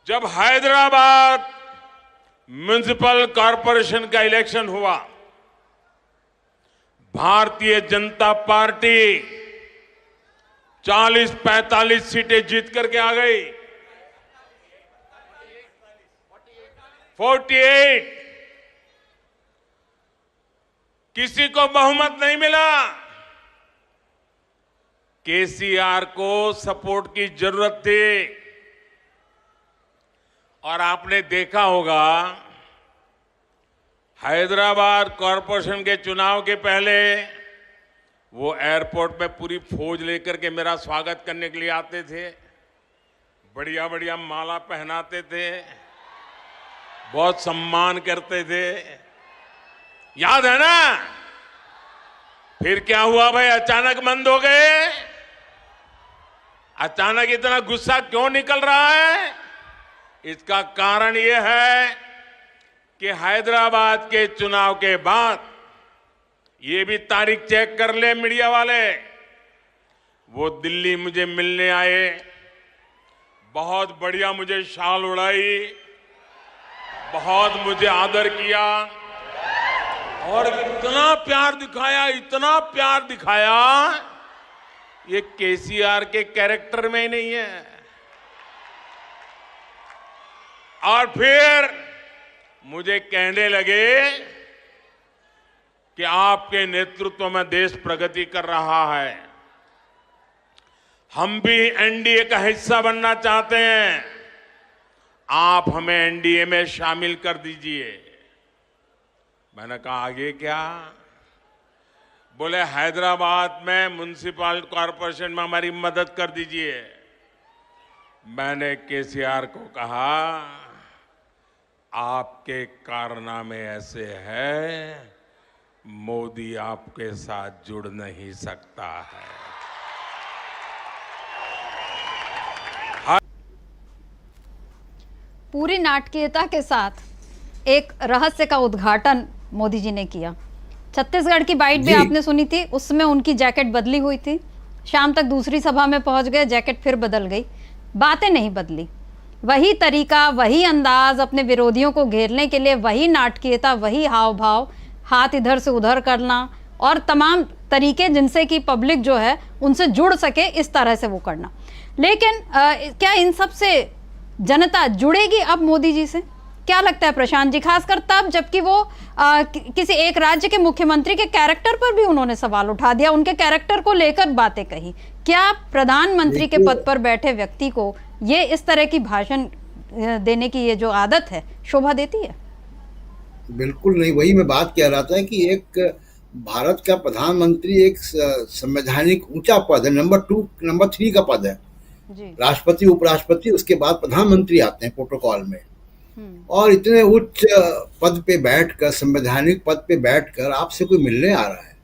जब हैदराबाद म्युनिसिपल कॉरपोरेशन का इलेक्शन हुआ, भारतीय जनता पार्टी 40-45 सीटें जीत करके आ गई। 48, किसी को बहुमत नहीं मिला। केसीआर को सपोर्ट की जरूरत थी। और आपने देखा होगा, हैदराबाद कॉरपोरेशन के चुनाव के पहले वो एयरपोर्ट में पूरी फौज लेकर के मेरा स्वागत करने के लिए आते थे, बढ़िया बढ़िया माला पहनाते थे, बहुत सम्मान करते थे, याद है ना? फिर क्या हुआ भाई, अचानक बंद हो गए। अचानक इतना गुस्सा क्यों निकल रहा है? इसका कारण यह है कि हैदराबाद के चुनाव के बाद, ये भी तारीख चेक कर ले मीडिया वाले, वो दिल्ली मुझे मिलने आए, बहुत बढ़िया मुझे शाल उड़ाई, बहुत मुझे आदर किया और इतना प्यार दिखाया, इतना प्यार दिखाया, ये केसीआर के कैरेक्टर में ही नहीं है। और फिर मुझे कहने लगे कि आपके नेतृत्व में देश प्रगति कर रहा है, हम भी एनडीए का हिस्सा बनना चाहते हैं, आप हमें एनडीए में शामिल कर दीजिए। मैंने कहा आगे क्या? बोले हैदराबाद में म्युनिसिपल कॉरपोरेशन में हमारी मदद कर दीजिए। मैंने केसीआर को कहा, आपके कारनामे ऐसे हैं, मोदी आपके साथ जुड़ नहीं सकता है। पूरी नाटकीयता के साथ एक रहस्य का उद्घाटन मोदी जी ने किया। छत्तीसगढ़ की बाइट भी आपने सुनी थी, उसमें उनकी जैकेट बदली हुई थी। शाम तक दूसरी सभा में पहुंच गए, जैकेट फिर बदल गई, बातें नहीं बदली। वही तरीका, वही अंदाज, अपने विरोधियों को घेरने के लिए वही नाटकीयता, वही हाव भाव, हाथ इधर से उधर करना और तमाम तरीके जिनसे कि पब्लिक जो है उनसे जुड़ सके, इस तरह से वो करना। लेकिन क्या इन सब से जनता जुड़ेगी अब मोदी जी से? क्या लगता है प्रशांत जी, खासकर तब जबकि वो किसी एक राज्य के मुख्यमंत्री के कैरेक्टर पर भी उन्होंने सवाल उठा दिया, उनके कैरेक्टर को लेकर बातें कही। क्या प्रधानमंत्री के पद पर बैठे व्यक्ति को ये इस तरह की भाषण देने की ये जो आदत है शोभा देती है? बिल्कुल नहीं, वही मैं बात कह रहा था कि एक भारत का प्रधानमंत्री एक संवैधानिक ऊंचा पद है, नंबर 3 का पद है। राष्ट्रपति, उपराष्ट्रपति, उसके बाद प्रधानमंत्री आते हैं प्रोटोकॉल में। और इतने उच्च पद पे बैठकर, संवैधानिक पद पे बैठकर आपसे कोई मिलने आ रहा है,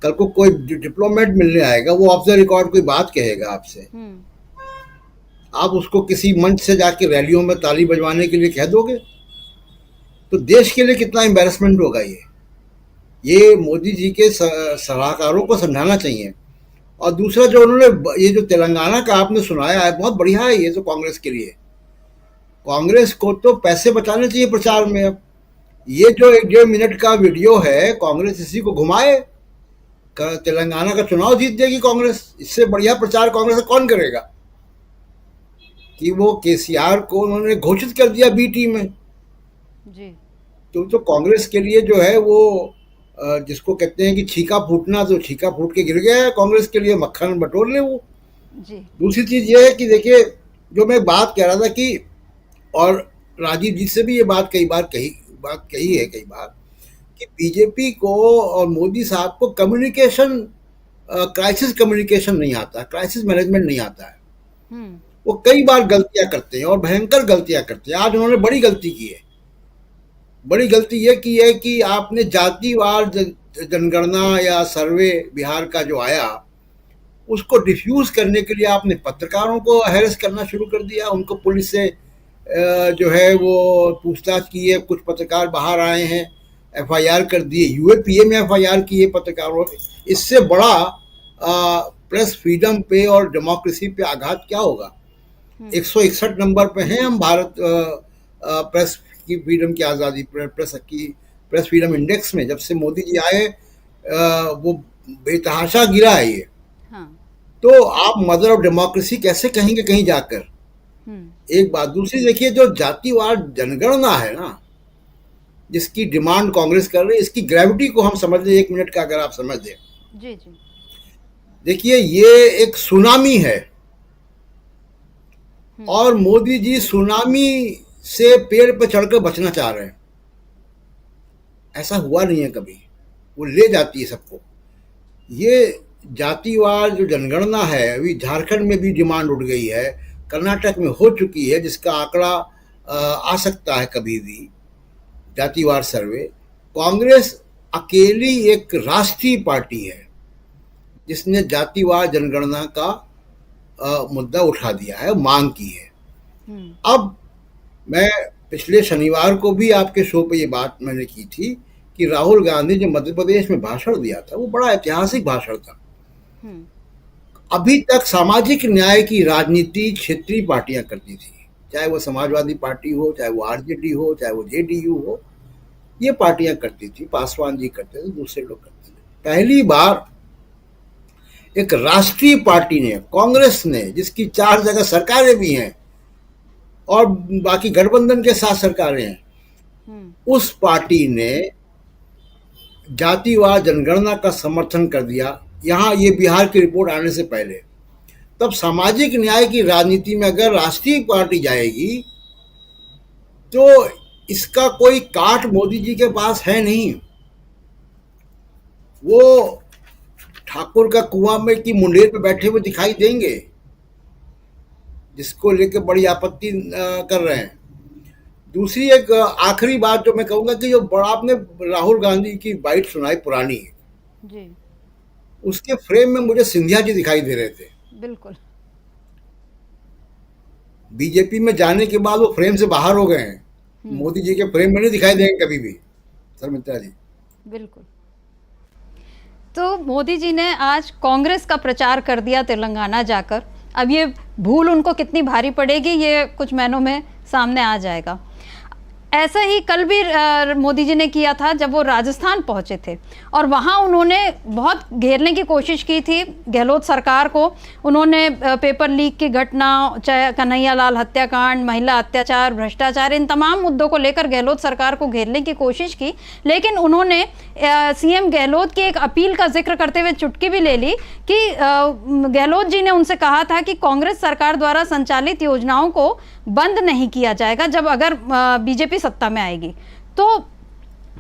कल को कोई डिप्लोमेट मिलने आएगा, वो ऑफ द रिकॉर्ड कोई बात कहेगा आपसे, आप उसको किसी मंच से जाके रैलियों में ताली बजवाने के लिए कह दोगे, तो देश के लिए कितना एम्बैरेसमेंट होगा। ये मोदी जी के सलाहकारों को समझाना चाहिए। और दूसरा जो उन्होंने ये जो तेलंगाना का आपने सुनाया है, बहुत बढ़िया है ये तो कांग्रेस के लिए। कांग्रेस को तो पैसे बचाने चाहिए प्रचार में। अब ये जो 1.5 मिनट का वीडियो है, कांग्रेस इसी को घुमाए, तेलंगाना का चुनाव जीत देगी कांग्रेस। इससे बढ़िया प्रचार कांग्रेस कौन करेगा? कि वो केसीआर को उन्होंने घोषित कर दिया बी टीम में जी। तो कांग्रेस के लिए जो है वो जिसको कहते हैं कि छीका फूटना, तो छीका फूट के गिर गया है कांग्रेस के लिए, मक्खन बटोर ले वो जी। दूसरी चीज ये है कि देखिए, जो मैं बात कह रहा था कि, और राजीव जी से भी ये बात कई बार कही है कई बार, कि बीजेपी को और मोदी साहब को कम्युनिकेशन, क्राइसिस कम्युनिकेशन नहीं आता, क्राइसिस मैनेजमेंट नहीं आता है। वो कई बार गलतियां करते हैं और भयंकर गलतियां करते हैं। आज उन्होंने बड़ी गलती की है। बड़ी गलती ये की है कि आपने जातिवार जनगणना या सर्वे बिहार का जो आया, उसको डिफ्यूज करने के लिए आपने पत्रकारों को हैरेस करना शुरू कर दिया। उनको पुलिस से जो है वो पूछताछ की है, कुछ पत्रकार बाहर आए हैं, एफआईआर कर दिए, यूएपीए में एफआईआर की है पत्रकारों। इससे बड़ा प्रेस फ्रीडम पे और डेमोक्रेसी पे आघात क्या होगा? 161 नंबर पे हैं हम भारत प्रेस की फ्रीडम की आज़ादी, प्रेस फ्रीडम इंडेक्स में। जब से मोदी जी आए वो बेतहाशा गिरा है ये। तो आप मदर ऑफ डेमोक्रेसी कैसे कहेंगे कहीं जाकर? एक बात। दूसरी देखिए, जो जातिवार जनगणना है ना, जिसकी डिमांड कांग्रेस कर रही है, इसकी ग्रेविटी को हम समझ लें 1 मिनट का, अगर आप समझ लें जी जी। देखिए, ये एक सुनामी है और मोदी जी सुनामी से पेड़ पर चढ़कर बचना चाह रहे हैं। ऐसा हुआ नहीं है कभी, वो ले जाती है सबको। ये जातिवार जो जनगणना है, अभी झारखंड में भी डिमांड उठ गई है, कर्नाटक में हो चुकी है, जिसका आंकड़ा आ सकता है कभी भी, जातिवार सर्वे। कांग्रेस अकेली एक राष्ट्रीय पार्टी है जिसने जातिवार जनगणना का मुद्दा उठा दिया है, मांग की है। अब मैं पिछले शनिवार को भी आपके शो पे ये बात मैंने की थी कि राहुल गांधी जो मध्य प्रदेश में भाषण दिया था, वो बड़ा ऐतिहासिक भाषण था। अभी तक सामाजिक न्याय की राजनीति क्षेत्रीय पार्टियां करती थी, चाहे वो समाजवादी पार्टी हो, चाहे वो आरजेडी हो, चाहे वो जेडीयू हो, ये पार्टियां करती थी। पासवान जी करते थे, दूसरे लोग करते थे। पहली बार एक राष्ट्रीय पार्टी ने, कांग्रेस ने, जिसकी 4 जगह सरकारें भी हैं और बाकी गठबंधन के साथ सरकारें हैं, उस पार्टी ने जातिवार जनगणना का समर्थन कर दिया। यहाँ ये बिहार की रिपोर्ट आने से पहले। तब सामाजिक न्याय की राजनीति में अगर राष्ट्रीय पार्टी जाएगी तो इसका कोई काट मोदी जी के पास है नहीं। वो ठाकुर का कुआं में की मुंडेर पे बैठे हुए दिखाई देंगे, जिसको लेकर बड़ी आपत्ति कर रहे हैं। दूसरी एक आखिरी बात जो मैं कहूंगा कि जो बड़ा आपने राहुल गांधी की बाइट सुनाई पुरानी जी, उसके फ्रेम में मुझे सिंधिया जी दिखाई दे रहे थे। बिल्कुल। बीजेपी में जाने के बाद वो फ्रेम से बाहर हो गए हैं, मोदी जी के फ्रेम में नहीं दिखाई देंगे कभी भी, सर मित्रा जी। बिल्कुल। तो मोदी जी ने आज कांग्रेस का प्रचार कर दिया तेलंगाना जाकर। अब ये भूल उनको कितनी भारी पड़ेगी, ये कुछ महीनों में सामने आ जाएगा। ऐसा ही कल भी मोदी जी ने किया था जब वो राजस्थान पहुंचे थे और वहां उन्होंने बहुत घेरने की कोशिश की थी गहलोत सरकार को। उन्होंने पेपर लीक की घटना, चाहे कन्हैया लाल हत्याकांड, महिला अत्याचार, भ्रष्टाचार, इन तमाम मुद्दों को लेकर गहलोत सरकार को घेरने की कोशिश की। लेकिन उन्होंने सीएम गहलोत की एक अपील का जिक्र करते हुए चुटकी भी ले ली कि गहलोत जी ने उनसे कहा था कि कांग्रेस सरकार द्वारा संचालित योजनाओं को बंद नहीं किया जाएगा जब अगर बीजेपी सत्ता में आएगी। तो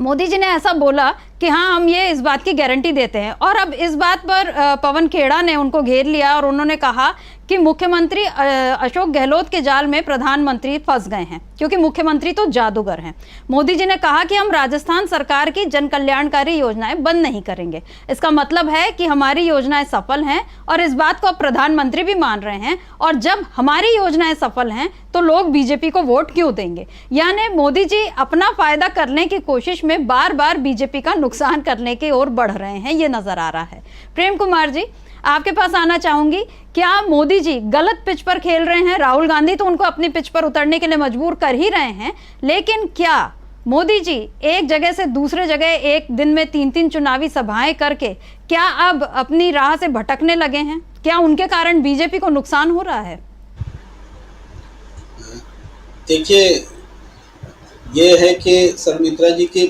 मोदी जी ने ऐसा बोला कि हाँ, हम ये इस बात की गारंटी देते हैं। और अब इस बात पर पवन खेड़ा ने उनको घेर लिया और उन्होंने कहा कि मुख्यमंत्री अशोक गहलोत के जाल में प्रधानमंत्री फंस गए हैं क्योंकि मुख्यमंत्री तो जादूगर हैं। मोदी जी ने कहा कि हम राजस्थान सरकार की जन कल्याणकारी योजनाएं बंद नहीं करेंगे। इसका मतलब है कि हमारी योजनाएं सफल हैं और इस बात को अब प्रधानमंत्री भी मान रहे हैं। और जब हमारी योजनाएं सफल हैं तो लोग बीजेपी को वोट क्यों देंगे? यानी मोदी जी अपना फायदा करने की कोशिश में बार बार बीजेपी का नुकसान करने की ओर बढ़ रहे हैं, ये नजर आ रहा है। प्रेम कुमार जी, आपके पास आना चाहूंगी, क्या मोदी जी गलत पिच पर खेल रहे हैं? राहुल गांधी तो उनको अपनी पिच पर उतरने के लिए मजबूर कर ही रहे हैं, लेकिन क्या मोदी जी एक जगह से दूसरे जगह एक दिन में 3-3 चुनावी सभाएं करके क्या अब अपनी राह से भटकने लगे हैं? क्या उनके कारण बीजेपी को नुकसान हो रहा है? देखिए, ये है कि शर्मित्रा जी के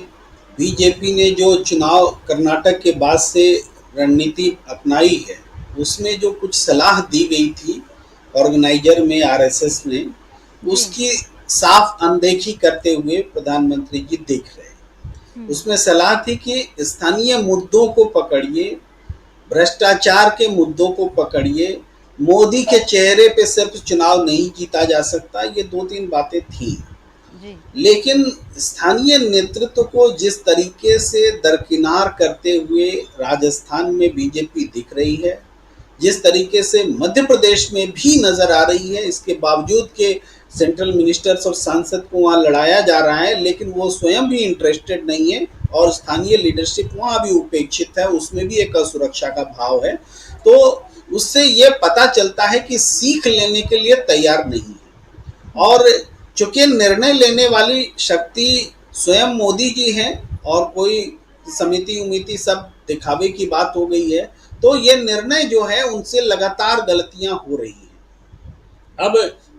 बीजेपी ने जो चुनाव कर्नाटक के बाद से रणनीति अपनाई है, उसमें जो कुछ सलाह दी गई थी ऑर्गेनाइजर में, आरएसएस ने, उसकी साफ अनदेखी करते हुए प्रधानमंत्री जी देख रहे हैं। उसमें सलाह थी कि स्थानीय मुद्दों को पकड़िए, भ्रष्टाचार के मुद्दों को पकड़िए, मोदी के चेहरे पे सिर्फ चुनाव नहीं जीता जा सकता, ये 2-3 बातें थी। लेकिन स्थानीय नेतृत्व को जिस तरीके से दरकिनार करते हुए राजस्थान में बीजेपी दिख रही है, जिस तरीके से मध्य प्रदेश में भी नजर आ रही है, इसके बावजूद के सेंट्रल मिनिस्टर्स और सांसद को वहाँ लड़ाया जा रहा है, लेकिन वो स्वयं भी इंटरेस्टेड नहीं है और स्थानीय लीडरशिप वहाँ भी उपेक्षित है, उसमें भी एक असुरक्षा का भाव है। तो उससे ये पता चलता है कि सीख लेने के लिए तैयार नहीं है। और चूंकि निर्णय लेने वाली शक्ति स्वयं मोदी जी हैं और कोई समिति उमिति सब दिखावे की बात हो गई है, तो ये निर्णय जो है उनसे लगातार गलतियां हो रही हैं। अब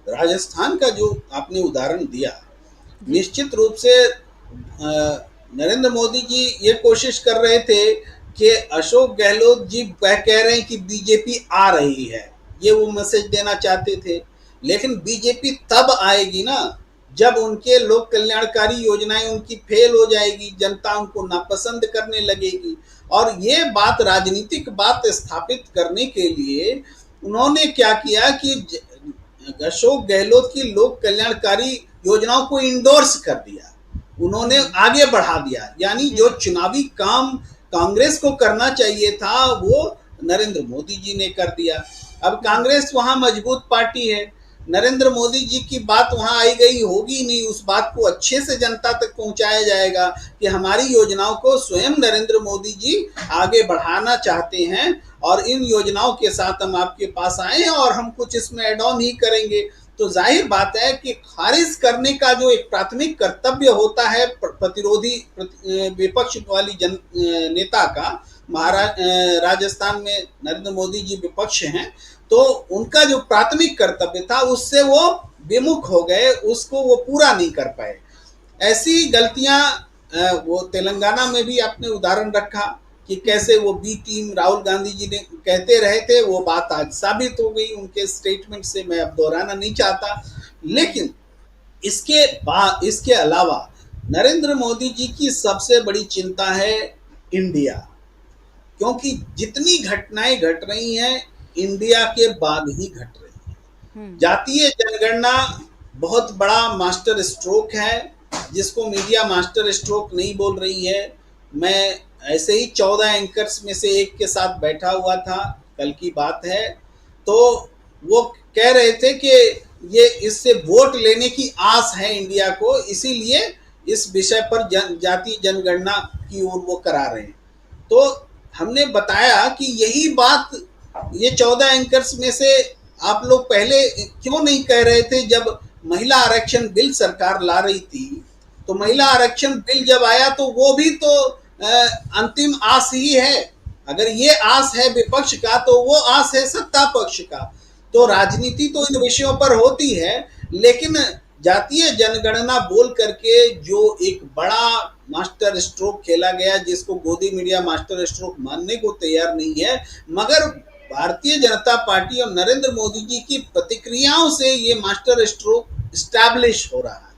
राजस्थान का जो आपने उदाहरण दिया, निश्चित रूप से नरेंद्र मोदी जी ये कोशिश कर रहे थे कि अशोक गहलोत जी कह रहे हैं कि बीजेपी आ रही है, ये वो मैसेज देना चाहते थे। लेकिन बीजेपी तब आएगी ना जब उनके लोक कल्याणकारी योजनाएं उनकी फेल हो जाएगी, जनता उनको नापसंद करने लगेगी। और ये बात, राजनीतिक बात स्थापित करने के लिए उन्होंने क्या किया कि अशोक गहलोत की लोक कल्याणकारी योजनाओं को इंडोर्स कर दिया, उन्होंने आगे बढ़ा दिया। यानी जो चुनावी काम कांग्रेस को करना चाहिए था वो नरेंद्र मोदी जी ने कर दिया। अब कांग्रेस वहां मजबूत पार्टी है, नरेंद्र मोदी जी की बात वहां आई गई होगी नहीं, उस बात को अच्छे से जनता तक पहुंचाया जाएगा कि हमारी योजनाओं को स्वयं नरेंद्र मोदी जी आगे बढ़ाना चाहते हैं और इन योजनाओं के साथ हम आपके पास आए हैं और हम कुछ इसमें एड ऑन ही करेंगे। तो जाहिर बात है कि खारिज करने का जो एक प्राथमिक कर्तव्य होता है प्रतिरोधी विपक्ष वाली नेता का, राजस्थान में नरेंद्र मोदी जी विपक्ष हैं, तो उनका जो प्राथमिक कर्तव्य था उससे वो विमुख हो गए, उसको वो पूरा नहीं कर पाए। ऐसी गलतियां वो तेलंगाना में भी आपने उदाहरण रखा कि कैसे वो बी टीम राहुल गांधी जी ने कहते रहे थे, वो बात आज साबित हो गई उनके स्टेटमेंट से, मैं अब दोहराना नहीं चाहता। लेकिन इसके अलावा नरेंद्र मोदी जी की सबसे बड़ी चिंता है इंडिया, क्योंकि जितनी घटनाएं घट रही हैं इंडिया के बाद ही घट रही है। जातीय जनगणना बहुत बड़ा मास्टर स्ट्रोक है, जिसको मीडिया मास्टर स्ट्रोक नहीं बोल रही है। मैं ऐसे ही 14 एंकर्स में से एक के साथ बैठा हुआ था, कल की बात है, तो वो कह रहे थे कि ये इससे वोट लेने की आस है इंडिया को, इसीलिए इस विषय पर जातीय जनगणना की ओर वो करा रहे हैं। तो हमने बताया कि यही बात ये 14 एंकर्स में से आप लोग पहले क्यों नहीं कह रहे थे? जब महिला आरक्षण बिल सरकार ला रही थी तो महिला आरक्षण बिल जब आया तो वो भी तो अंतिम आस ही है। अगर ये आस है विपक्ष का तो वो आस है सत्ता पक्ष का। तो राजनीति तो इन विषयों पर होती है, लेकिन जातीय जनगणना बोल करके जो एक बड़ा मास्टर स्ट्रोक खेला गया, जिसको गोदी मीडिया मास्टर स्ट्रोक मानने को तैयार नहीं है, मगर भारतीय जनता पार्टी और नरेंद्र मोदी जी की प्रतिक्रियाओं से ये मास्टर स्ट्रोक स्टैब्लिश हो रहा है।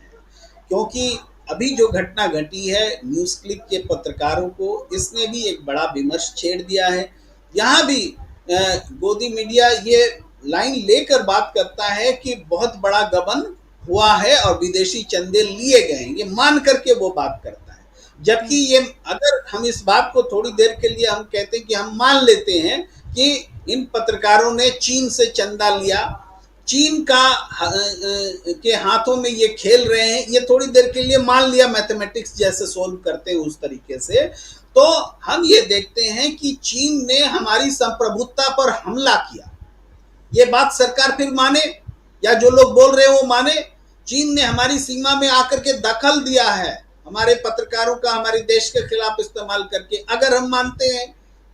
क्योंकि अभी जो घटना घटी है न्यूज़ क्लिक के पत्रकारों को, इसने भी एक बड़ा विमर्श छेड़ दिया है। यहाँ भी गोदी मीडिया ये लाइन लेकर बात करता है कि बहुत बड़ा गबन हुआ है और विदेशी चंदे लिए गए, ये मान करके वो बात करता है। जबकि ये, अगर हम इस बात को थोड़ी देर के लिए हम कहते हैं कि हम मान लेते हैं कि इन पत्रकारों ने चीन से चंदा लिया, चीन का के हाथों में ये खेल रहे हैं, ये थोड़ी देर के लिए मान लिया, मैथमेटिक्स जैसे सोल्व करते हैं उस तरीके से, तो हम ये देखते हैं कि चीन ने हमारी संप्रभुता पर हमला किया। ये बात सरकार फिर माने या जो लोग बोल रहे हैं वो माने? चीन ने हमारी सीमा में आकर के दखल दिया है, हमारे पत्रकारों का हमारे देश के खिलाफ इस्तेमाल करके। अगर हम मानते हैं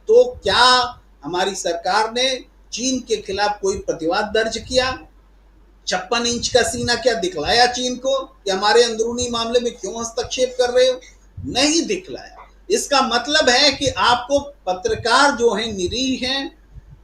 तो क्या हमारी सरकार ने चीन के खिलाफ कोई प्रतिवाद दर्ज किया? 56 इंच का सीना क्या दिखलाया चीन को कि हमारे अंदरूनी मामले में क्यों हस्तक्षेप कर रहे हो? नहीं दिखलाया। इसका मतलब है कि आपको पत्रकार जो हैं निरीह हैं,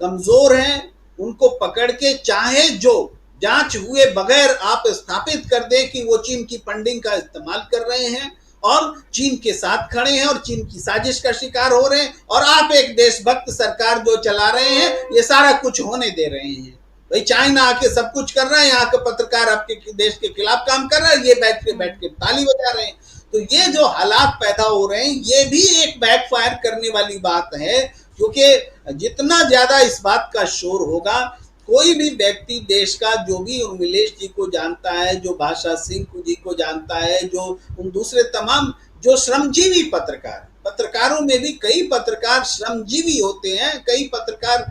कमजोर हैं, उनको पकड़ के चाहे जो जांच हुए बगैर आप स्थापित कर दें कि वो चीन की फंडिंग का इस्तेमाल कर रहे हैं और चीन के साथ खड़े हैं और चीन की साजिश का शिकार हो रहे हैं, और आप एक देशभक्त सरकार जो चला रहे हैं ये सारा कुछ होने दे रहे हैं। भाई चाइना आके सब कुछ कर रहा है, यहाँ के पत्रकार आपके देश के खिलाफ काम कर रहा है, ये बैठ के ताली बजा रहे हैं। तो ये जो हालात पैदा हो रहे हैं ये भी एक बैकफायर करने वाली बात है, क्योंकि जितना ज्यादा इस बात का शोर होगा, कोई भी व्यक्ति देश का जो भी उर्मिलेश जी को जानता है, जो भाषा सिंह जी को जानता है, जो उन दूसरे तमाम जो श्रमजीवी पत्रकारों में भी कई पत्रकार श्रमजीवी होते हैं, कई पत्रकार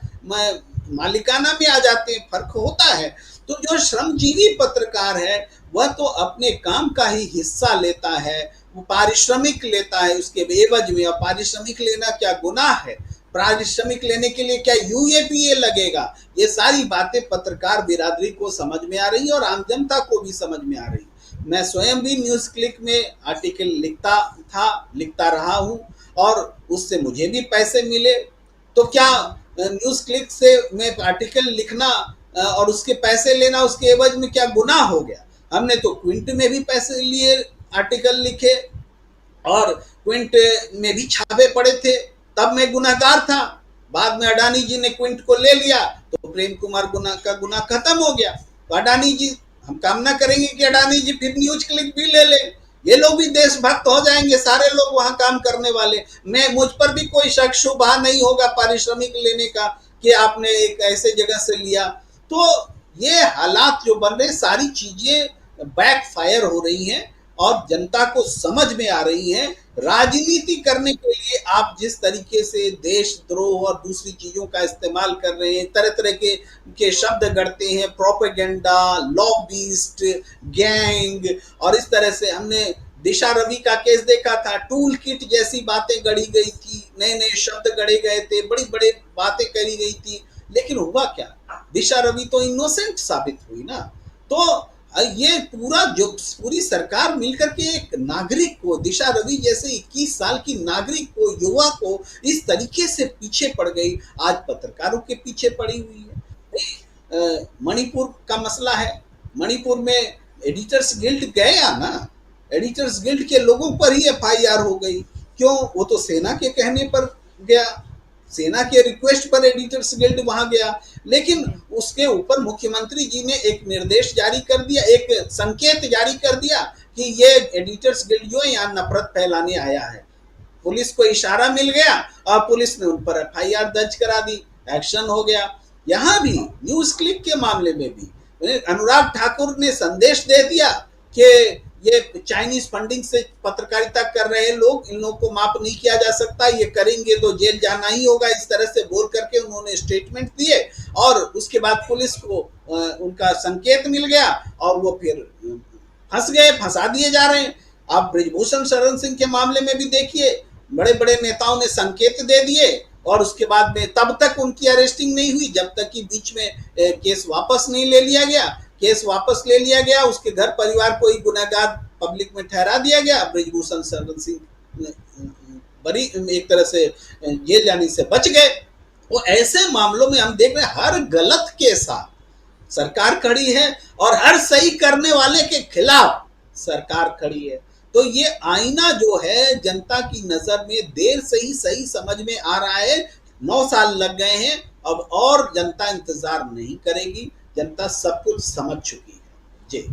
मालिकाना में आ जाते हैं, फर्क होता है। तो जो श्रमजीवी पत्रकार है वह तो अपने काम का ही हिस्सा लेता है, वो पारिश्रमिक लेता है उसके एवज में। और पारिश्रमिक लेना क्या गुनाह है? पारिश्रमिक लेने के लिए क्या यूएपीए लगेगा? ये सारी बातें पत्रकार बिरादरी को समझ में आ रही है और आम जनता को भी समझ में आ रही है। मैं स्वयं भी न्यूज़ क्लिक में आर्टिकल लिखता रहा हूँ और उससे मुझे भी पैसे मिले। तो क्या न्यूज़ क्लिक से मैं आर्टिकल लिखना और उसके पैसे लेना, उसके एवज में क्या गुनाह हो गया? हमने तो क्विंट में भी पैसे लिए, आर्टिकल लिखे और क्विंट में भी छापे पड़े थे, तब मैं गुनाहगार था। बाद में अडानी जी ने क्विंट को ले लिया तो प्रेम कुमार का गुनाह खत्म हो गया। तो अडानी जी, हम कामना करेंगे कि अडानी जी फिर न्यूज़ क्लिक भी ले लें, ये लोग भी देशभक्त हो जाएंगे, सारे लोग वहां काम करने वाले। मुझ पर भी कोई शक शुबा नहीं होगा पारिश्रमिक लेने का कि आपने एक ऐसे जगह से लिया। तो ये हालात जो बन रहे, सारी चीजें बैकफायर हो रही हैं और जनता को समझ में आ रही है। राजनीति करने के लिए आप जिस तरीके से देशद्रोह और दूसरी चीजों का इस्तेमाल कर रहे हैं, तरह तरह के शब्द गढ़ते हैं, प्रोपेगेंडा, लॉबिस्ट, गैंग, और इस तरह से हमने दिशा रवि का केस देखा था, टूल किट जैसी बातें गढ़ी गई थी, नए नए शब्द गढ़े गए थे, बड़ी बड़ी बातें करी गई थी, लेकिन हुआ क्या? दिशा रवि तो इनोसेंट साबित हुई ना। तो ये पूरी सरकार मिलकर के एक नागरिक को, दिशा रवि जैसे 21 साल की नागरिक को, युवा को इस तरीके से पीछे पड़ गई। आज पत्रकारों के पीछे पड़ी हुई है। मणिपुर का मसला है, मणिपुर में एडिटर्स गिल्ड गया ना, एडिटर्स गिल्ड के लोगों पर ही एफआईआर हो गई। क्यों? वो तो सेना के कहने पर गया, सेना के रिक्वेस्ट पर एडिटर्स गिल्ड वहां गया, लेकिन उसके ऊपर मुख्यमंत्री जी ने एक निर्देश जारी कर दिया, एक संकेत जारी कर दिया कि ये एडिटर्स गिल्ड जो है यहाँ नफरत फैलाने आया है। पुलिस को इशारा मिल गया और पुलिस ने उन पर एफआईआर दर्ज करा दी, एक्शन हो गया। यहाँ भी न्यूज़ क्लिक के मामले में भी अनुराग ठाकुर ने संदेश दे दिया कि ये चाइनीज फंडिंग से पत्रकारिता कर रहे लोग, इन लोगों को माफ नहीं किया जा सकता, ये करेंगे तो जेल जाना ही होगा, इस तरह से बोल करके उन्होंने स्टेटमेंट दिए। और उसके बाद पुलिस को उनका संकेत मिल गया और वो फिर फंस गए, फंसा दिए जा रहे हैं। आप ब्रिजभूषण शरण सिंह के मामले में भी देखिए, बड़े बड़े नेताओं ने संकेत दे दिए और उसके बाद में तब तक उनकी अरेस्टिंग नहीं हुई जब तक कि बीच में केस वापस नहीं ले लिया गया। केस वापस ले लिया गया, उसके घर परिवार को ही गुनहगार पब्लिक में ठहरा दिया गया। ब्रिजभूषण शरण सिंह बड़ी एक तरह से जेल जाने से बच गए। वो ऐसे मामलों में हम देख रहे हैं हर गलत के साथ सरकार खड़ी है और हर सही करने वाले के खिलाफ सरकार खड़ी है। तो ये आईना जो है जनता की नजर में देर से ही सही समझ में आ रहा है। 9 साल लग गए हैं, अब और जनता इंतजार नहीं करेगी। जनता सब कुछ समझ चुकी है। जी,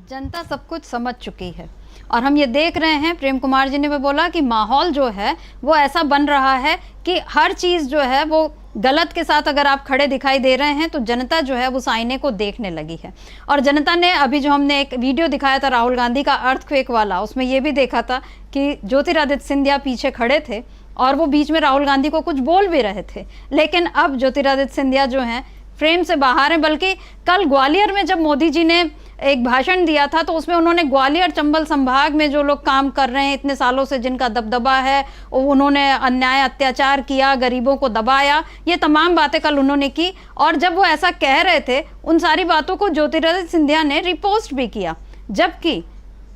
जनता सब कुछ समझ चुकी है और हम ये देख रहे हैं, प्रेम कुमार जी ने भी बोला कि माहौल जो है वो ऐसा बन रहा है कि हर चीज़ जो है वो गलत के साथ अगर आप खड़े दिखाई दे रहे हैं तो जनता जो है उस आईने को देखने लगी है। और जनता ने अभी जो हमने एक वीडियो दिखाया था राहुल गांधी का अर्थक्वेक वाला, उसमें ये भी देखा था कि ज्योतिरादित्य सिंधिया पीछे खड़े थे और वो बीच में राहुल गांधी को कुछ बोल भी रहे थे, लेकिन अब ज्योतिरादित्य सिंधिया जो हैं फ्रेम से बाहर हैं। बल्कि कल ग्वालियर में जब मोदी जी ने एक भाषण दिया था तो उसमें उन्होंने ग्वालियर चंबल संभाग में जो लोग काम कर रहे हैं इतने सालों से, जिनका दबदबा है, उन्होंने अन्याय अत्याचार किया, गरीबों को दबाया, ये तमाम बातें कल उन्होंने की। और जब वो ऐसा कह रहे थे उन सारी बातों को ज्योतिरादित्य सिंधिया ने रिपोस्ट भी किया। जबकि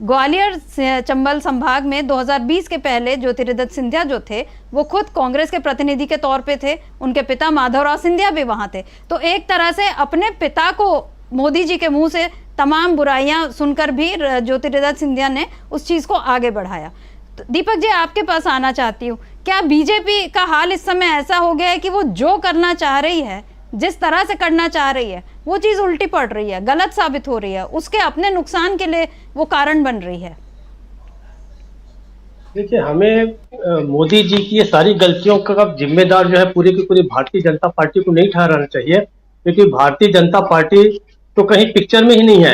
ग्वालियर चंबल संभाग में 2020 के पहले ज्योतिरादित्य सिंधिया जो थे वो खुद कांग्रेस के प्रतिनिधि के तौर पे थे, उनके पिता माधवराव सिंधिया भी वहाँ थे। तो एक तरह से अपने पिता को मोदी जी के मुंह से तमाम बुराइयां सुनकर भी ज्योतिरादित्य सिंधिया ने उस चीज़ को आगे बढ़ाया। तो दीपक जी, आपके पास आना चाहती हूँ, क्या बीजेपी का हाल इस समय ऐसा हो गया है कि वो जो करना चाह रही है, जिस तरह से करना चाह रही है, वो चीज़ उल्टी पड़ रही है, गलत साबित हो रही है, उसके अपने नुकसान के लिए वो कारण बन रही है? देखिए, हमें मोदी जी की ये सारी गलतियों का जिम्मेदार जो है पूरी की पूरी भारतीय जनता पार्टी को नहीं ठहराना चाहिए, क्योंकि भारतीय जनता पार्टी तो कहीं पिक्चर में ही नहीं है।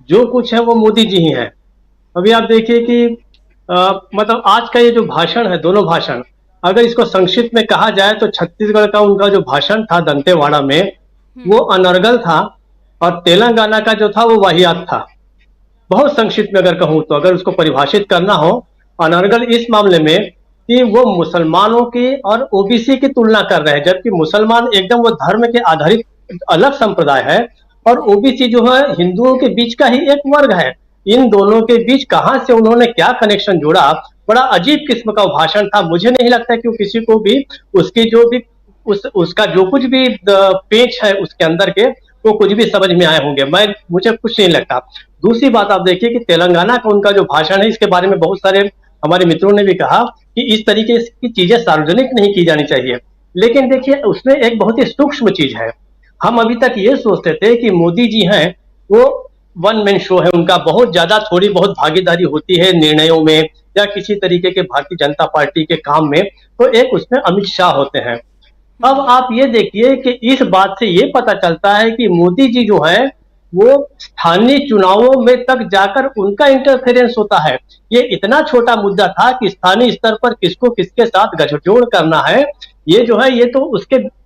जो कुछ है वो मोदी जी ही है। अभी आप देखिए कि मतलब आज का ये जो भाषण है, दोनों भाषण, अगर इसको संक्षिप्त में कहा जाए तो छत्तीसगढ़ का उनका जो भाषण था दंतेवाड़ा में वो अनर्गल था और तेलंगाना का जो था वो वाहियात था। बहुत संक्षिप्त में अगर कहूँ तो, अगर उसको परिभाषित करना हो, अनर्गल इस मामले में कि वो मुसलमानों की और ओबीसी की तुलना कर रहे हैं, जबकि मुसलमान एकदम वो धर्म के आधारित अलग संप्रदाय है और ओबीसी जो है हिंदुओं के बीच का ही एक वर्ग है। इन दोनों के बीच कहां से उन्होंने क्या कनेक्शन जोड़ा, बड़ा अजीब किस्म का भाषण था। मुझे नहीं लगता कि किसी को भी उसकी जो भी उसका जो कुछ भी पेच है उसके अंदर के वो कुछ भी समझ में आए होंगे। मुझे कुछ नहीं लगता। दूसरी बात आप देखिए कि तेलंगाना का उनका जो भाषण है, इसके बारे में बहुत सारे हमारे मित्रों ने भी कहा कि इस तरीके की चीजें सार्वजनिक नहीं की जानी चाहिए। लेकिन देखिए, उसमें एक बहुत ही सूक्ष्म चीज है। हम अभी तक ये सोचते थे कि मोदी जी हैं वो वन मैन शो है, उनका बहुत ज्यादा थोड़ी बहुत भागीदारी होती है निर्णयों में या किसी तरीके के भारतीय जनता पार्टी के काम में, तो एक उसमें अमित शाह होते हैं। अब आप ये देखिए कि इस बात से ये पता चलता है कि मोदी जी जो है वो स्थानीय चुनावों में तक जाकर उनका इंटरफेरेंस होता है। ये इतना छोटा मुद्दा था कि स्थानीय स्तर पर किसको किसके साथ गठजोड़ करना है, ये जो है ये तो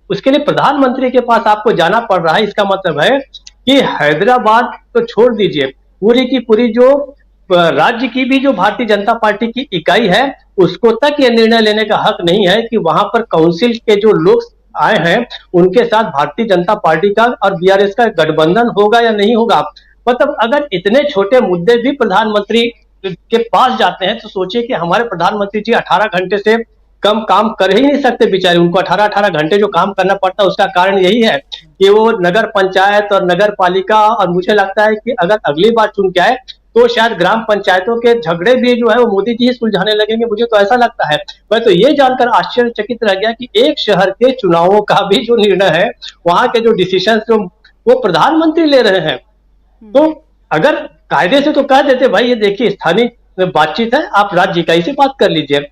उसके लिए प्रधानमंत्री के पास आपको जाना पड़ रहा है। इसका मतलब है कि हैदराबाद तो छोड़ दीजिए, पूरी की पूरी जो राज्य की भी जो भारतीय जनता पार्टी की इकाई है उसको तक ये निर्णय लेने का हक नहीं है कि वहां पर काउंसिल के जो लोग आए हैं उनके साथ भारतीय जनता पार्टी का और बीआरएस का गठबंधन होगा या नहीं होगा। मतलब अगर इतने छोटे मुद्दे भी प्रधानमंत्री के पास जाते हैं तो सोचिए कि हमारे प्रधानमंत्री जी 18 घंटे से कम काम कर ही नहीं सकते बेचारे। उनको 18 घंटे जो काम करना पड़ता है उसका कारण यही है कि वो नगर पंचायत और नगर पालिका, और मुझे लगता है कि अगर अगली बार चुन के आए तो शायद ग्राम पंचायतों के झगड़े भी जो है वो मोदी जी ही सुलझाने लगेंगे। मुझे तो ऐसा लगता है। मैं तो ये जानकर आश्चर्यचकित रह गया कि एक शहर के चुनावों का भी जो निर्णय है, वहां के जो डिसीजन जो वो प्रधानमंत्री ले रहे हैं। तो अगर कायदे से तो कह देते भाई ये देखिए स्थानीय बातचीत है, आप राज्य इकाई से बात कर लीजिए,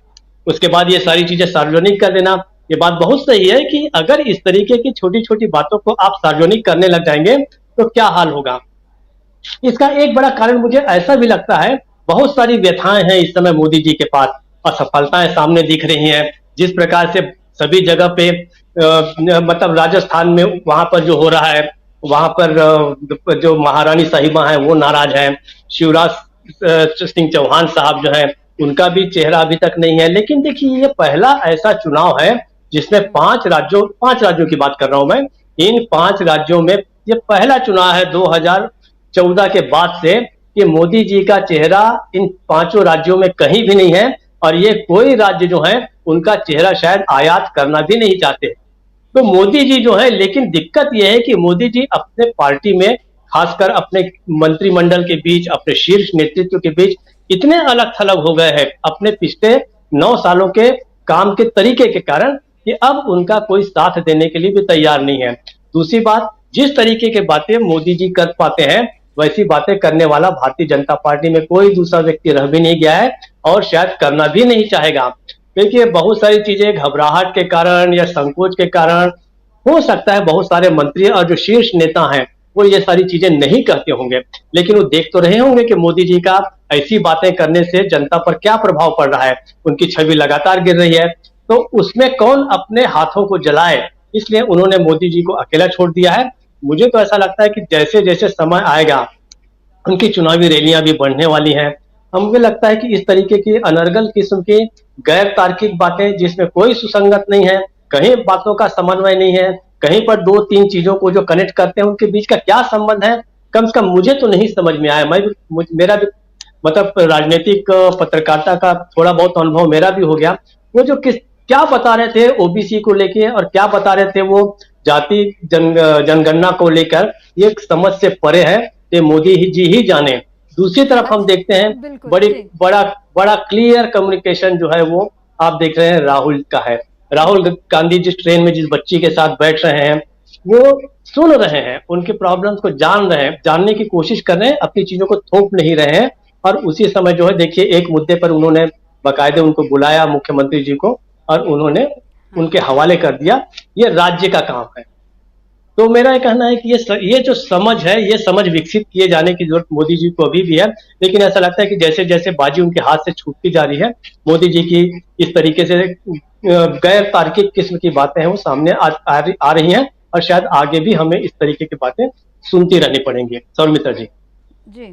उसके बाद ये सारी चीजें सार्वजनिक कर देना। ये बात बहुत सही है कि अगर इस तरीके की छोटी छोटी बातों को आप सार्वजनिक करने लग जाएंगे तो क्या हाल होगा। इसका एक बड़ा कारण मुझे ऐसा भी लगता है, बहुत सारी व्यथाएं हैं इस समय मोदी जी के पास और सफलताएं सामने दिख रही हैं। जिस प्रकार से सभी जगह पे मतलब राजस्थान में वहां पर जो हो रहा है, वहां पर जो महारानी साहिबा हैं वो नाराज हैं, शिवराज सिंह चौहान साहब जो हैं उनका भी चेहरा अभी तक नहीं है। लेकिन देखिए, ये पहला ऐसा चुनाव है जिसमें 5 राज्यों की बात कर रहा हूं मैं, इन 5 राज्यों में ये पहला चुनाव है 2014 के बाद से कि मोदी जी का चेहरा इन 5 राज्यों में कहीं भी नहीं है, और ये कोई राज्य जो है उनका चेहरा शायद आयात करना भी नहीं चाहते। तो मोदी जी जो है, लेकिन दिक्कत यह है कि मोदी जी अपने पार्टी में, खासकर अपने मंत्रिमंडल के बीच, अपने शीर्ष नेतृत्व के बीच इतने अलग थलग हो गए हैं अपने पिछले 9 सालों के काम के तरीके के कारण कि अब उनका कोई साथ देने के लिए भी तैयार नहीं है। दूसरी बात, जिस तरीके की बातें मोदी जी कर पाते हैं वैसी बातें करने वाला भारतीय जनता पार्टी में कोई दूसरा व्यक्ति रह भी नहीं गया है और शायद करना भी नहीं चाहेगा। देखिए, बहुत सारी चीजें घबराहट के कारण या संकोच के कारण हो सकता है बहुत सारे मंत्री और जो शीर्ष नेता हैं वो ये सारी चीजें नहीं कहते होंगे, लेकिन वो देख तो रहे होंगे कि मोदी जी का ऐसी बातें करने से जनता पर क्या प्रभाव पड़ रहा है, उनकी छवि लगातार गिर रही है। तो उसमें कौन अपने हाथों को जलाए, इसलिए उन्होंने मोदी जी को अकेला छोड़ दिया है। मुझे तो ऐसा लगता है कि जैसे जैसे समय आएगा उनकी चुनावी रैलियां भी बढ़ने वाली हैं। मुझे लगता है कि इस तरीके की अनर्गल किस्म की गैर तार्किक बातें जिसमें कोई सुसंगत नहीं है, कहीं बातों का समन्वय नहीं है, कहीं पर 2-3 चीजों को जो कनेक्ट करते हैं उनके बीच का क्या संबंध है, कम से कम मुझे तो नहीं समझ में आया। मेरा भी मतलब राजनीतिक पत्रकारिता का थोड़ा बहुत अनुभव मेरा भी हो गया। वो जो क्या बता रहे थे ओबीसी को लेके और क्या बता रहे थे वो जाति जनगणना को लेकर, ये समझ से परे है, ये मोदी जी ही जाने। दूसरी तरफ हम देखते हैं बड़ा क्लियर कम्युनिकेशन जो है वो आप देख रहे हैं राहुल का है। राहुल गांधी जिस ट्रेन में जिस बच्ची के साथ बैठ रहे हैं वो सुन रहे हैं, उनके प्रॉब्लम्स को जान रहे हैं, जानने की कोशिश कर रहे हैं, अपनी चीजों को थोप नहीं रहे हैं। और उसी समय जो है देखिए, एक मुद्दे पर उन्होंने बाकायदे उनको बुलाया मुख्यमंत्री जी को और उन्होंने उनके हवाले कर दिया। ये राज्य का काम है। तो मेरा ये कहना है कि ये जो समझ है, ये समझ विकसित किए जाने की जरूरत मोदी जी को अभी भी है। लेकिन ऐसा लगता है कि जैसे जैसे बाजी उनके हाथ से छूटती जा रही है, मोदी जी की इस तरीके से गैर तार्किक किस्म की बातें हैं वो सामने आ रही हैं और शायद आगे भी हमें इस तरीके की बातें सुनती रहनी पड़ेंगी। सौमित्रा जी जी,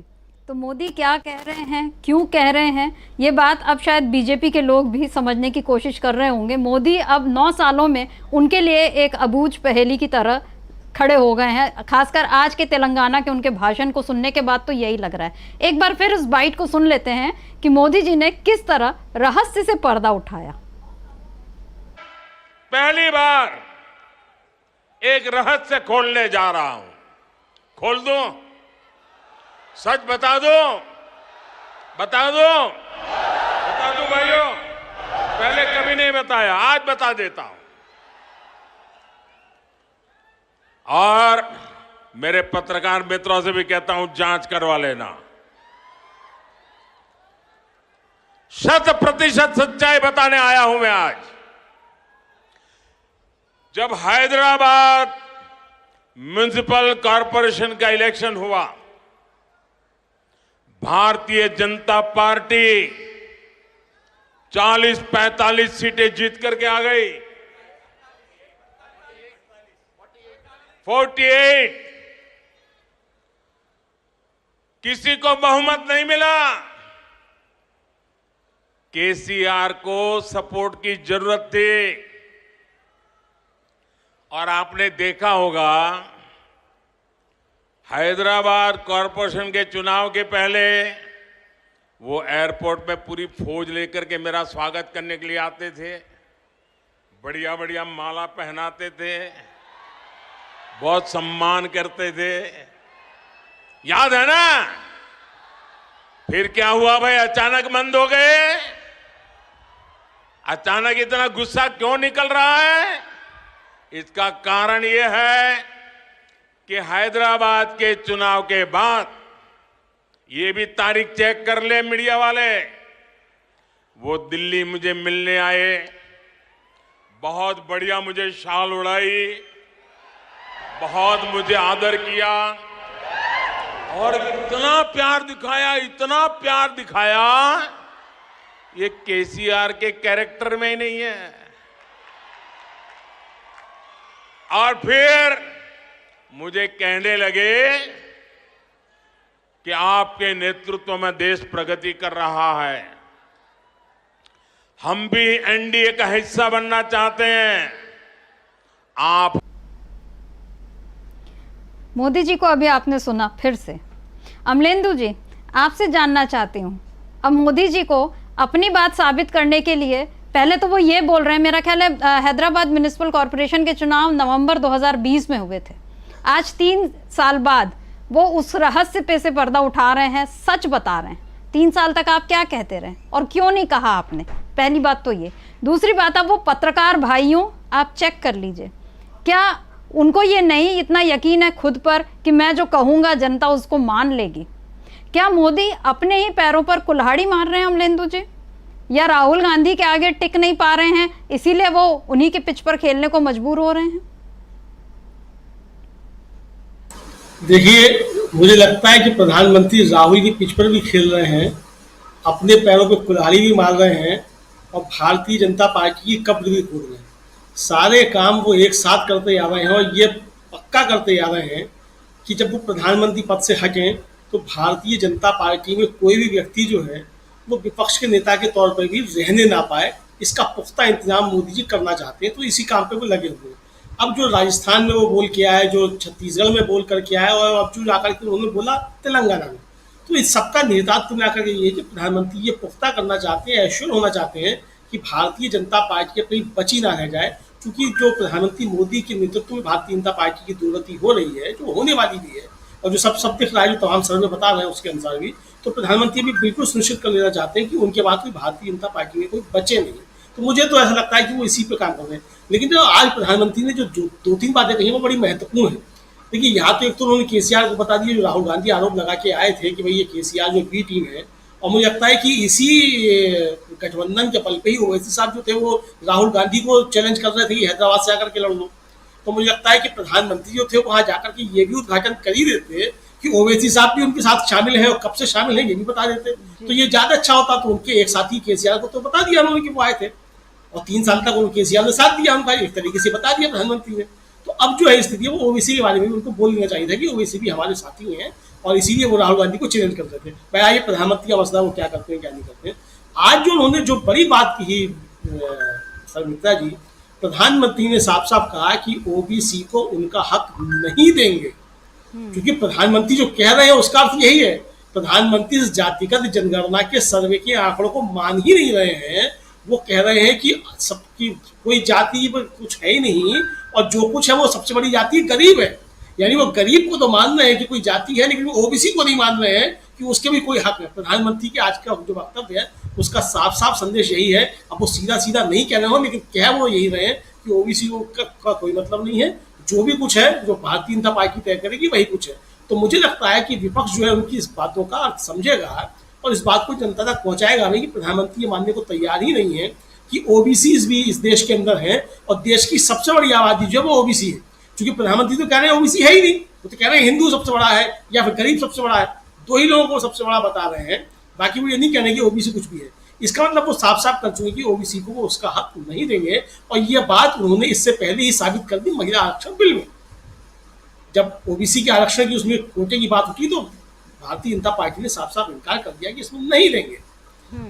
तो मोदी क्या कह रहे हैं, क्यों कह रहे हैं, ये बात अब शायद बीजेपी के लोग भी समझने की कोशिश कर रहे होंगे। मोदी अब 9 सालों में उनके लिए एक अबूझ पहेली की तरह खड़े हो गए हैं। खासकर आज के तेलंगाना के उनके भाषण को सुनने के बाद तो यही लग रहा है। एक बार फिर उस बाइट को सुन लेते हैं कि मोदी जी ने किस तरह रहस्य से पर्दा उठाया। पहली बार एक रहस्य खोलने जा रहा हूं। खोल दूं? सच बता दो भाइयों, पहले कभी नहीं बताया, आज बता देता हूं। और मेरे पत्रकार मित्रों से भी कहता हूं, जांच करवा लेना। 100% सच्चाई बताने आया हूं मैं आज। जब हैदराबाद म्युनिसिपल कॉरपोरेशन का इलेक्शन हुआ, भारतीय जनता पार्टी 40-45 सीटें जीत करके आ गई। 48 किसी को बहुमत नहीं मिला। केसीआर को सपोर्ट की जरूरत थी। और आपने देखा होगा हैदराबाद कॉरपोरेशन के चुनाव के पहले वो एयरपोर्ट में पूरी फौज लेकर के मेरा स्वागत करने के लिए आते थे, बढ़िया बढ़िया माला पहनाते थे, बहुत सम्मान करते थे। याद है ना? फिर क्या हुआ भाई? अचानक बंद हो गए। अचानक इतना गुस्सा क्यों निकल रहा है? इसका कारण यह है कि हैदराबाद के चुनाव के बाद, ये भी तारीख चेक कर ले मीडिया वाले, वो दिल्ली मुझे मिलने आए, बहुत बढ़िया मुझे शाल उड़ाई, बहुत मुझे आदर किया और इतना प्यार दिखाया, ये केसीआर के कैरेक्टर में ही नहीं है। और फिर मुझे कहने लगे कि आपके नेतृत्व में देश प्रगति कर रहा है। हम भी एनडीए का हिस्सा बनना चाहते हैं। आप मोदी जी को अभी आपने सुना फिर से। अमलेंदु जी, आपसे जानना चाहती हूँ, अब मोदी जी को अपनी बात साबित करने के लिए पहले तो वो ये बोल रहे हैं, मेरा ख्याल है हैदराबाद म्युनिसिपल कॉरपोरेशन के चुनाव नवंबर 2020 में हुए थे। आज 3 साल बाद वो उस रहस्य पे से पर्दा उठा रहे हैं, सच बता रहे हैं। 3 साल तक आप क्या कहते रहे और क्यों नहीं कहा आपने? पहली बात तो ये। दूसरी बात, अब वो पत्रकार भाइयों आप चेक कर लीजिए, क्या उनको ये नहीं इतना यकीन है खुद पर कि मैं जो कहूँगा जनता उसको मान लेगी? क्या मोदी अपने ही पैरों पर कुल्हाड़ी मार रहे हैं अमलेंदु जी, या राहुल गांधी के आगे टिक नहीं पा रहे हैं इसीलिए वो उन्हीं के पिच पर खेलने को मजबूर हो रहे हैं? देखिए, मुझे लगता है कि प्रधानमंत्री राहुल की पिच पर भी खेल रहे हैं, अपने पैरों पर कुल्हाड़ी भी मार रहे हैं और भारतीय जनता पार्टी की कब्र भी खोल रहे हैं। सारे काम वो एक साथ करते आ रहे हैं और ये पक्का करते आ रहे हैं कि जब वो प्रधानमंत्री पद से हटें तो भारतीय जनता पार्टी में कोई भी व्यक्ति जो है वो विपक्ष के नेता के तौर पर भी रहने ना पाए। इसका पुख्ता इंतजाम मोदी जी करना चाहते हैं, तो इसी काम पे वो लगे हुए हैं। अब जो राजस्थान में वो बोल के आया है, जो छत्तीसगढ़ में बोल करके आया और अब जो जाकर के उन्होंने बोला तेलंगाना में, तो इस सबका नेतृत्व में आकर के ये कि प्रधानमंत्री ये पुख्ता करना चाहते हैं, एश्योर होना चाहते हैं कि भारतीय जनता पार्टी अपनी बची ना रह जाए। क्योंकि जो प्रधानमंत्री मोदी के नेतृत्व में भारतीय जनता पार्टी की दुर्गति हो रही है, जो होने वाली भी है और जो सब दिख रहा है, जो तमाम सर्वे बता रहे हैं उसके अनुसार भी, तो प्रधानमंत्री भी बिल्कुल सुनिश्चित कर लेना चाहते हैं कि उनके बाद कोई भारतीय जनता पार्टी में कोई बचे नहीं। तो मुझे तो ऐसा लगता है कि वो इसी पे काम कर रहे हैं। लेकिन जो आज प्रधानमंत्री ने जो 2-3 बातें कही वो बड़ी महत्वपूर्ण है। देखिए, यहाँ तो एक तो उन्होंने केसीआर को बता दिया, जो राहुल गांधी आरोप लगा के आए थे कि भाई ये केसीआर जो बी टीम है, और मुझे लगता है कि इसी गठबंधन के बल पे ही ओवैसी साहब जो थे वो राहुल गांधी को चैलेंज कर रहे थे कि हैदराबाद से आकर के लड़ लो। तो मुझे लगता है कि प्रधानमंत्री जो थे वहाँ जाकर के ये भी उद्घाटन कर ही देते कि ओवैसी साहब भी उनके साथ शामिल हैं और कब से शामिल हैं ये भी बता देते, तो ये ज़्यादा अच्छा होता। तो उनके एक साथी केसीआर को तो बता दिया उन्होंने कि वो आए थे और 3 साल तक उनके केसीआर ने साथ दिया उनका, एक तरीके से बता दिया प्रधानमंत्री ने। तो अब जो है स्थिति है वो ओवैसी के बारे में भी उनको बोल लेना चाहिए था कि ओवैसी भी हमारे साथी हैं, और इसीलिए वो राहुल गांधी को चैलेंज करते थे। भाई आइए प्रधानमंत्री का मसला वो क्या करते हैं क्या नहीं करते हैं। आज जो उन्होंने जो बड़ी बात कही सर मित्रा जी, प्रधानमंत्री ने साफ साफ कहा कि ओबीसी को उनका हक नहीं देंगे। क्योंकि प्रधानमंत्री जो कह रहे हैं उसका अर्थ यही है, प्रधानमंत्री इस जातिगत जनगणना के सर्वे के आंकड़ों को मान ही नहीं रहे हैं। वो कह रहे हैं कि सबकी कोई जाति कुछ है ही नहीं, और जो कुछ है वो सबसे बड़ी जाति गरीब है। यानी वो गरीब को तो मान रहे हैं कि कोई जाति है, लेकिन वो ओबीसी को नहीं मान रहे हैं कि उसके भी कोई हक है। प्रधानमंत्री के आज का जो वक्तव्य है उसका साफ साफ संदेश यही है। अब वो सीधा सीधा नहीं कह रहे हो, लेकिन कह वो यही रहे हैं कि ओबीसी का कोई मतलब नहीं है, जो भी कुछ है जो भारतीय जनता पार्टी तय करेगी वही कुछ है। तो मुझे लगता है कि विपक्ष जो है उनकी इस बातों का अर्थ समझेगा और इस बात को जनता तक पहुंचाएगा नहीं कि प्रधानमंत्री ये मानने को तैयार ही नहीं है कि ओबीसी भी इस देश के अंदर है और देश की सबसे बड़ी आबादी जो है वो ओबीसी है। क्योंकि प्रधानमंत्री तो कह रहे हैं ओबीसी है ही नहीं, वो तो कह रहे हैं हिंदू सबसे बड़ा है या फिर गरीब सबसे बड़ा है, 2 ही लोगों को सबसे बड़ा बता रहे हैं। बाकी वो ये नहीं कह रहे कि ओबीसी कुछ भी है। इसका मतलब वो साफ साफ कर चुके कि ओबीसी को वो उसका हक नहीं देंगे, और ये बात उन्होंने इससे पहले ही साबित कर दी महिला आरक्षण बिल में। जब ओबीसी के आरक्षण की उसमें कोटे की बात उठी तो भारतीय जनता पार्टी ने साफ साफ इनकार कर दिया कि इसमें नहीं देंगे।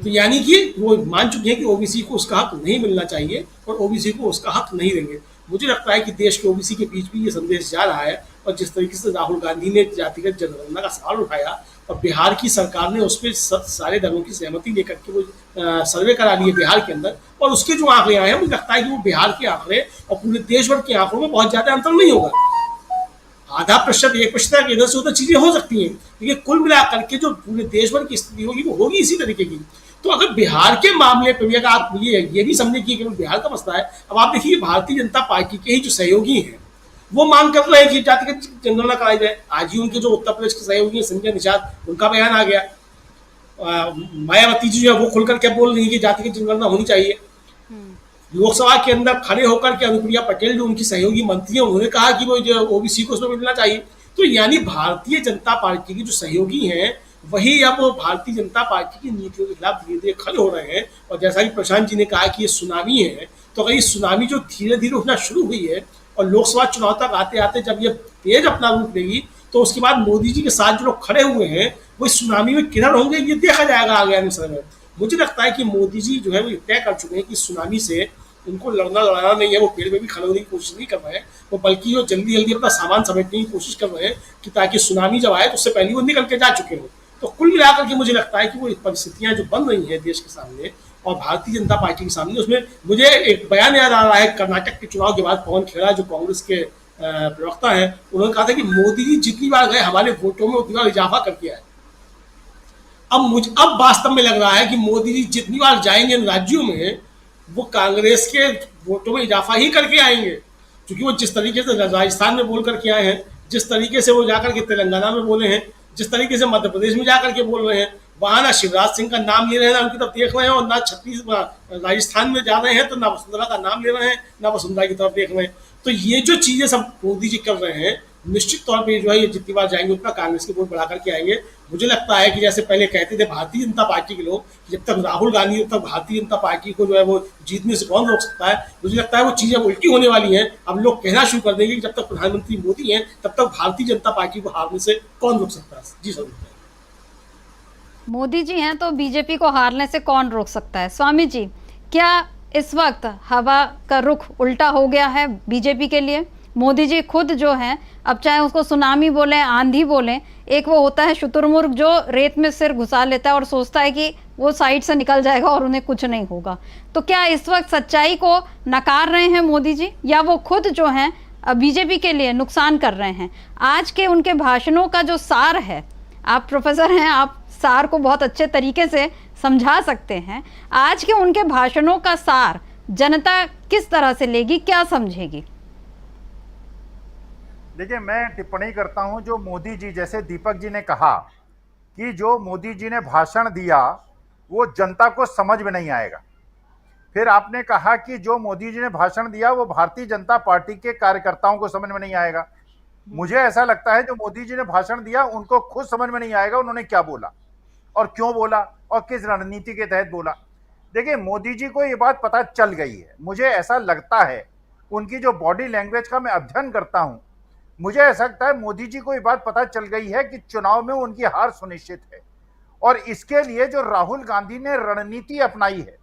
तो यानी कि वो मान चुके हैं कि ओबीसी को उसका हक नहीं मिलना चाहिए और ओबीसी को उसका हक नहीं देंगे। मुझे लगता है कि देश के ओबीसी के बीच भी ये संदेश जा रहा है, और जिस तरीके से राहुल गांधी ने जातिगत जनगणना का सवाल उठाया और बिहार की सरकार ने उस पर सारे दलों की सहमति लेकर के वो सर्वे करा लिए बिहार के अंदर, और उसके जो आंकड़े आए हैं मुझे लगता है कि वो बिहार के आंकड़े और पूरे देश भर के आंकड़ों में बहुत ज्यादा अंतर नहीं होगा। आधा प्रतिशत 1% इधर से उधर चीजें हो सकती हैं, लेकिन कुल मिलाकर के जो पूरे देश भर की स्थिति होगी वो होगी इसी तरीके की। तो अगर बिहार के मामले पर भी अगर आप ये भी समझे कि केवल बिहार का मसला है, अब आप देखिए भारतीय जनता पार्टी के ही जो सहयोगी हैं वो मांग कर रहे हैं कि जातिगत जनगणना कराई जाए। आज ही उनके जो उत्तर प्रदेश के सहयोगी हैं संजय निषाद, उनका बयान आ गया। मायावती जी जो है वो खुलकर क्या बोल रही है कि जातिगत जनगणना होनी चाहिए। लोकसभा के अंदर खड़े होकर के अनुप्रिया पटेल जो उनकी सहयोगी मंत्री है उन्होंने कहा कि वो जो ओबीसी को उसमें मिलना चाहिए। तो यानी भारतीय जनता पार्टी की जो सहयोगी हैं वही अब भारतीय जनता पार्टी की नीतियों के खिलाफ धीरे धीरे खड़े हो रहे हैं। और जैसा कि प्रशांत जी ने कहा कि ये सुनामी है, तो अगर ये सुनामी जो धीरे धीरे उठना शुरू हुई है और लोकसभा चुनाव तक आते आते जब ये तेज अपना रूप लेगी तो उसके बाद मोदी जी के साथ जो लोग खड़े हुए हैं वो सुनामी में किरण होंगे, ये देखा जाएगा आगे आने समय में। मुझे लगता है कि मोदी जी जो है वो तय कर चुके हैं कि सुनामी से उनको लड़ना नहीं है, वो पेड़ में भी खड़े होने की कोशिश नहीं कर रहे हैं, वो बल्कि वो जल्दी जल्दी अपना सामान समेटने की कोशिश कर रहे हैं कि ताकि सुनामी जब आए तो उससे पहले वो निकल के जा चुके हो। तो कुल मिलाकर के मुझे लगता है कि वो परिस्थितियां जो बन रही हैं देश के सामने और भारतीय जनता पार्टी के सामने, उसमें मुझे एक बयान याद आ रहा है कर्नाटक के चुनाव के बाद पवन खेड़ा जो कांग्रेस के प्रवक्ता हैं, उन्होंने कहा था कि मोदी जी जितनी बार गए हमारे वोटों में उतनी बार इजाफा करके आए। अब वास्तव में लग रहा है कि मोदी जी जितनी बार जाएंगे इन राज्यों में वो कांग्रेस के वोटों में इजाफा ही करके आएंगे, क्योंकि वो जिस तरीके से राजस्थान में बोल करके आए हैं, जिस तरीके से वो जाकर के तेलंगाना में बोले हैं, जिस तरीके से मध्य प्रदेश में जाकर के बोल रहे हैं, वहां ना शिवराज सिंह का नाम ले रहे हैं, ना उनकी तरफ देख रहे हैं, और ना राजस्थान में जा रहे हैं तो ना वसुंधरा का नाम ले रहे हैं, ना वसुंधरा की तरफ देख रहे हैं। तो ये जो चीजें सब मोदी जी कर रहे हैं, निश्चित तौर पे जो है ये जितनी बार जाएंगे उतना कांग्रेस के वोट बढ़ा करके आएंगे। मुझे लगता है कि जैसे पहले कहते थे भारतीय जनता पार्टी के लोग, जब तक राहुल गांधी, जब तक भारतीय जनता पार्टी को जो है वो जीतने से कौन रोक सकता है, मुझे लगता है वो चीजें उल्टी होने वाली हैं। अब लोग कहना शुरू कर देंगे कि जब तक प्रधानमंत्री मोदी हैं तब तक भारतीय जनता पार्टी को हारने से कौन रोक सकता है। जी सर, मोदी जी हैं तो बीजेपी को हारने से कौन रोक सकता है। स्वामी जी, क्या इस वक्त हवा का रुख उल्टा हो गया है बीजेपी के लिए? मोदी जी खुद जो हैं, अब चाहे उसको सुनामी बोलें, आंधी बोलें, एक वो होता है शुतुरमुर्ग जो रेत में सिर घुसा लेता है और सोचता है कि वो साइड से निकल जाएगा और उन्हें कुछ नहीं होगा। तो क्या इस वक्त सच्चाई को नकार रहे हैं मोदी जी, या वो खुद जो हैं बीजेपी के लिए नुकसान कर रहे हैं? आज के उनके भाषणों का जो सार है, आप प्रोफेसर हैं, आप सार को बहुत अच्छे तरीके से समझा सकते हैं, आज के उनके भाषणों का सार जनता किस तरह से लेगी, क्या समझेगी? देखिए, मैं टिप्पणी करता हूं, जो मोदी जी, जैसे दीपक जी ने कहा कि जो मोदी जी ने भाषण दिया वो जनता को समझ में नहीं आएगा। फिर आपने कहा कि जो मोदी जी ने भाषण दिया वो भारतीय जनता पार्टी के कार्यकर्ताओं को समझ में नहीं आएगा। मुझे ऐसा लगता है जो मोदी जी ने भाषण दिया उनको खुद समझ में नहीं आएगा उन्होंने क्या बोला और क्यों बोला और किस रणनीति के तहत बोला। देखिए, मोदी जी को ये बात पता चल गई है। मुझे ऐसा लगता है, उनकी जो बॉडी लैंग्वेज का मैं अध्ययन करता हूं, मुझे ऐसा लगता है मोदी जी को ये बात पता चल गई है कि चुनाव में उनकी हार सुनिश्चित है। और इसके लिए जो राहुल गांधी ने रणनीति अपनाई है,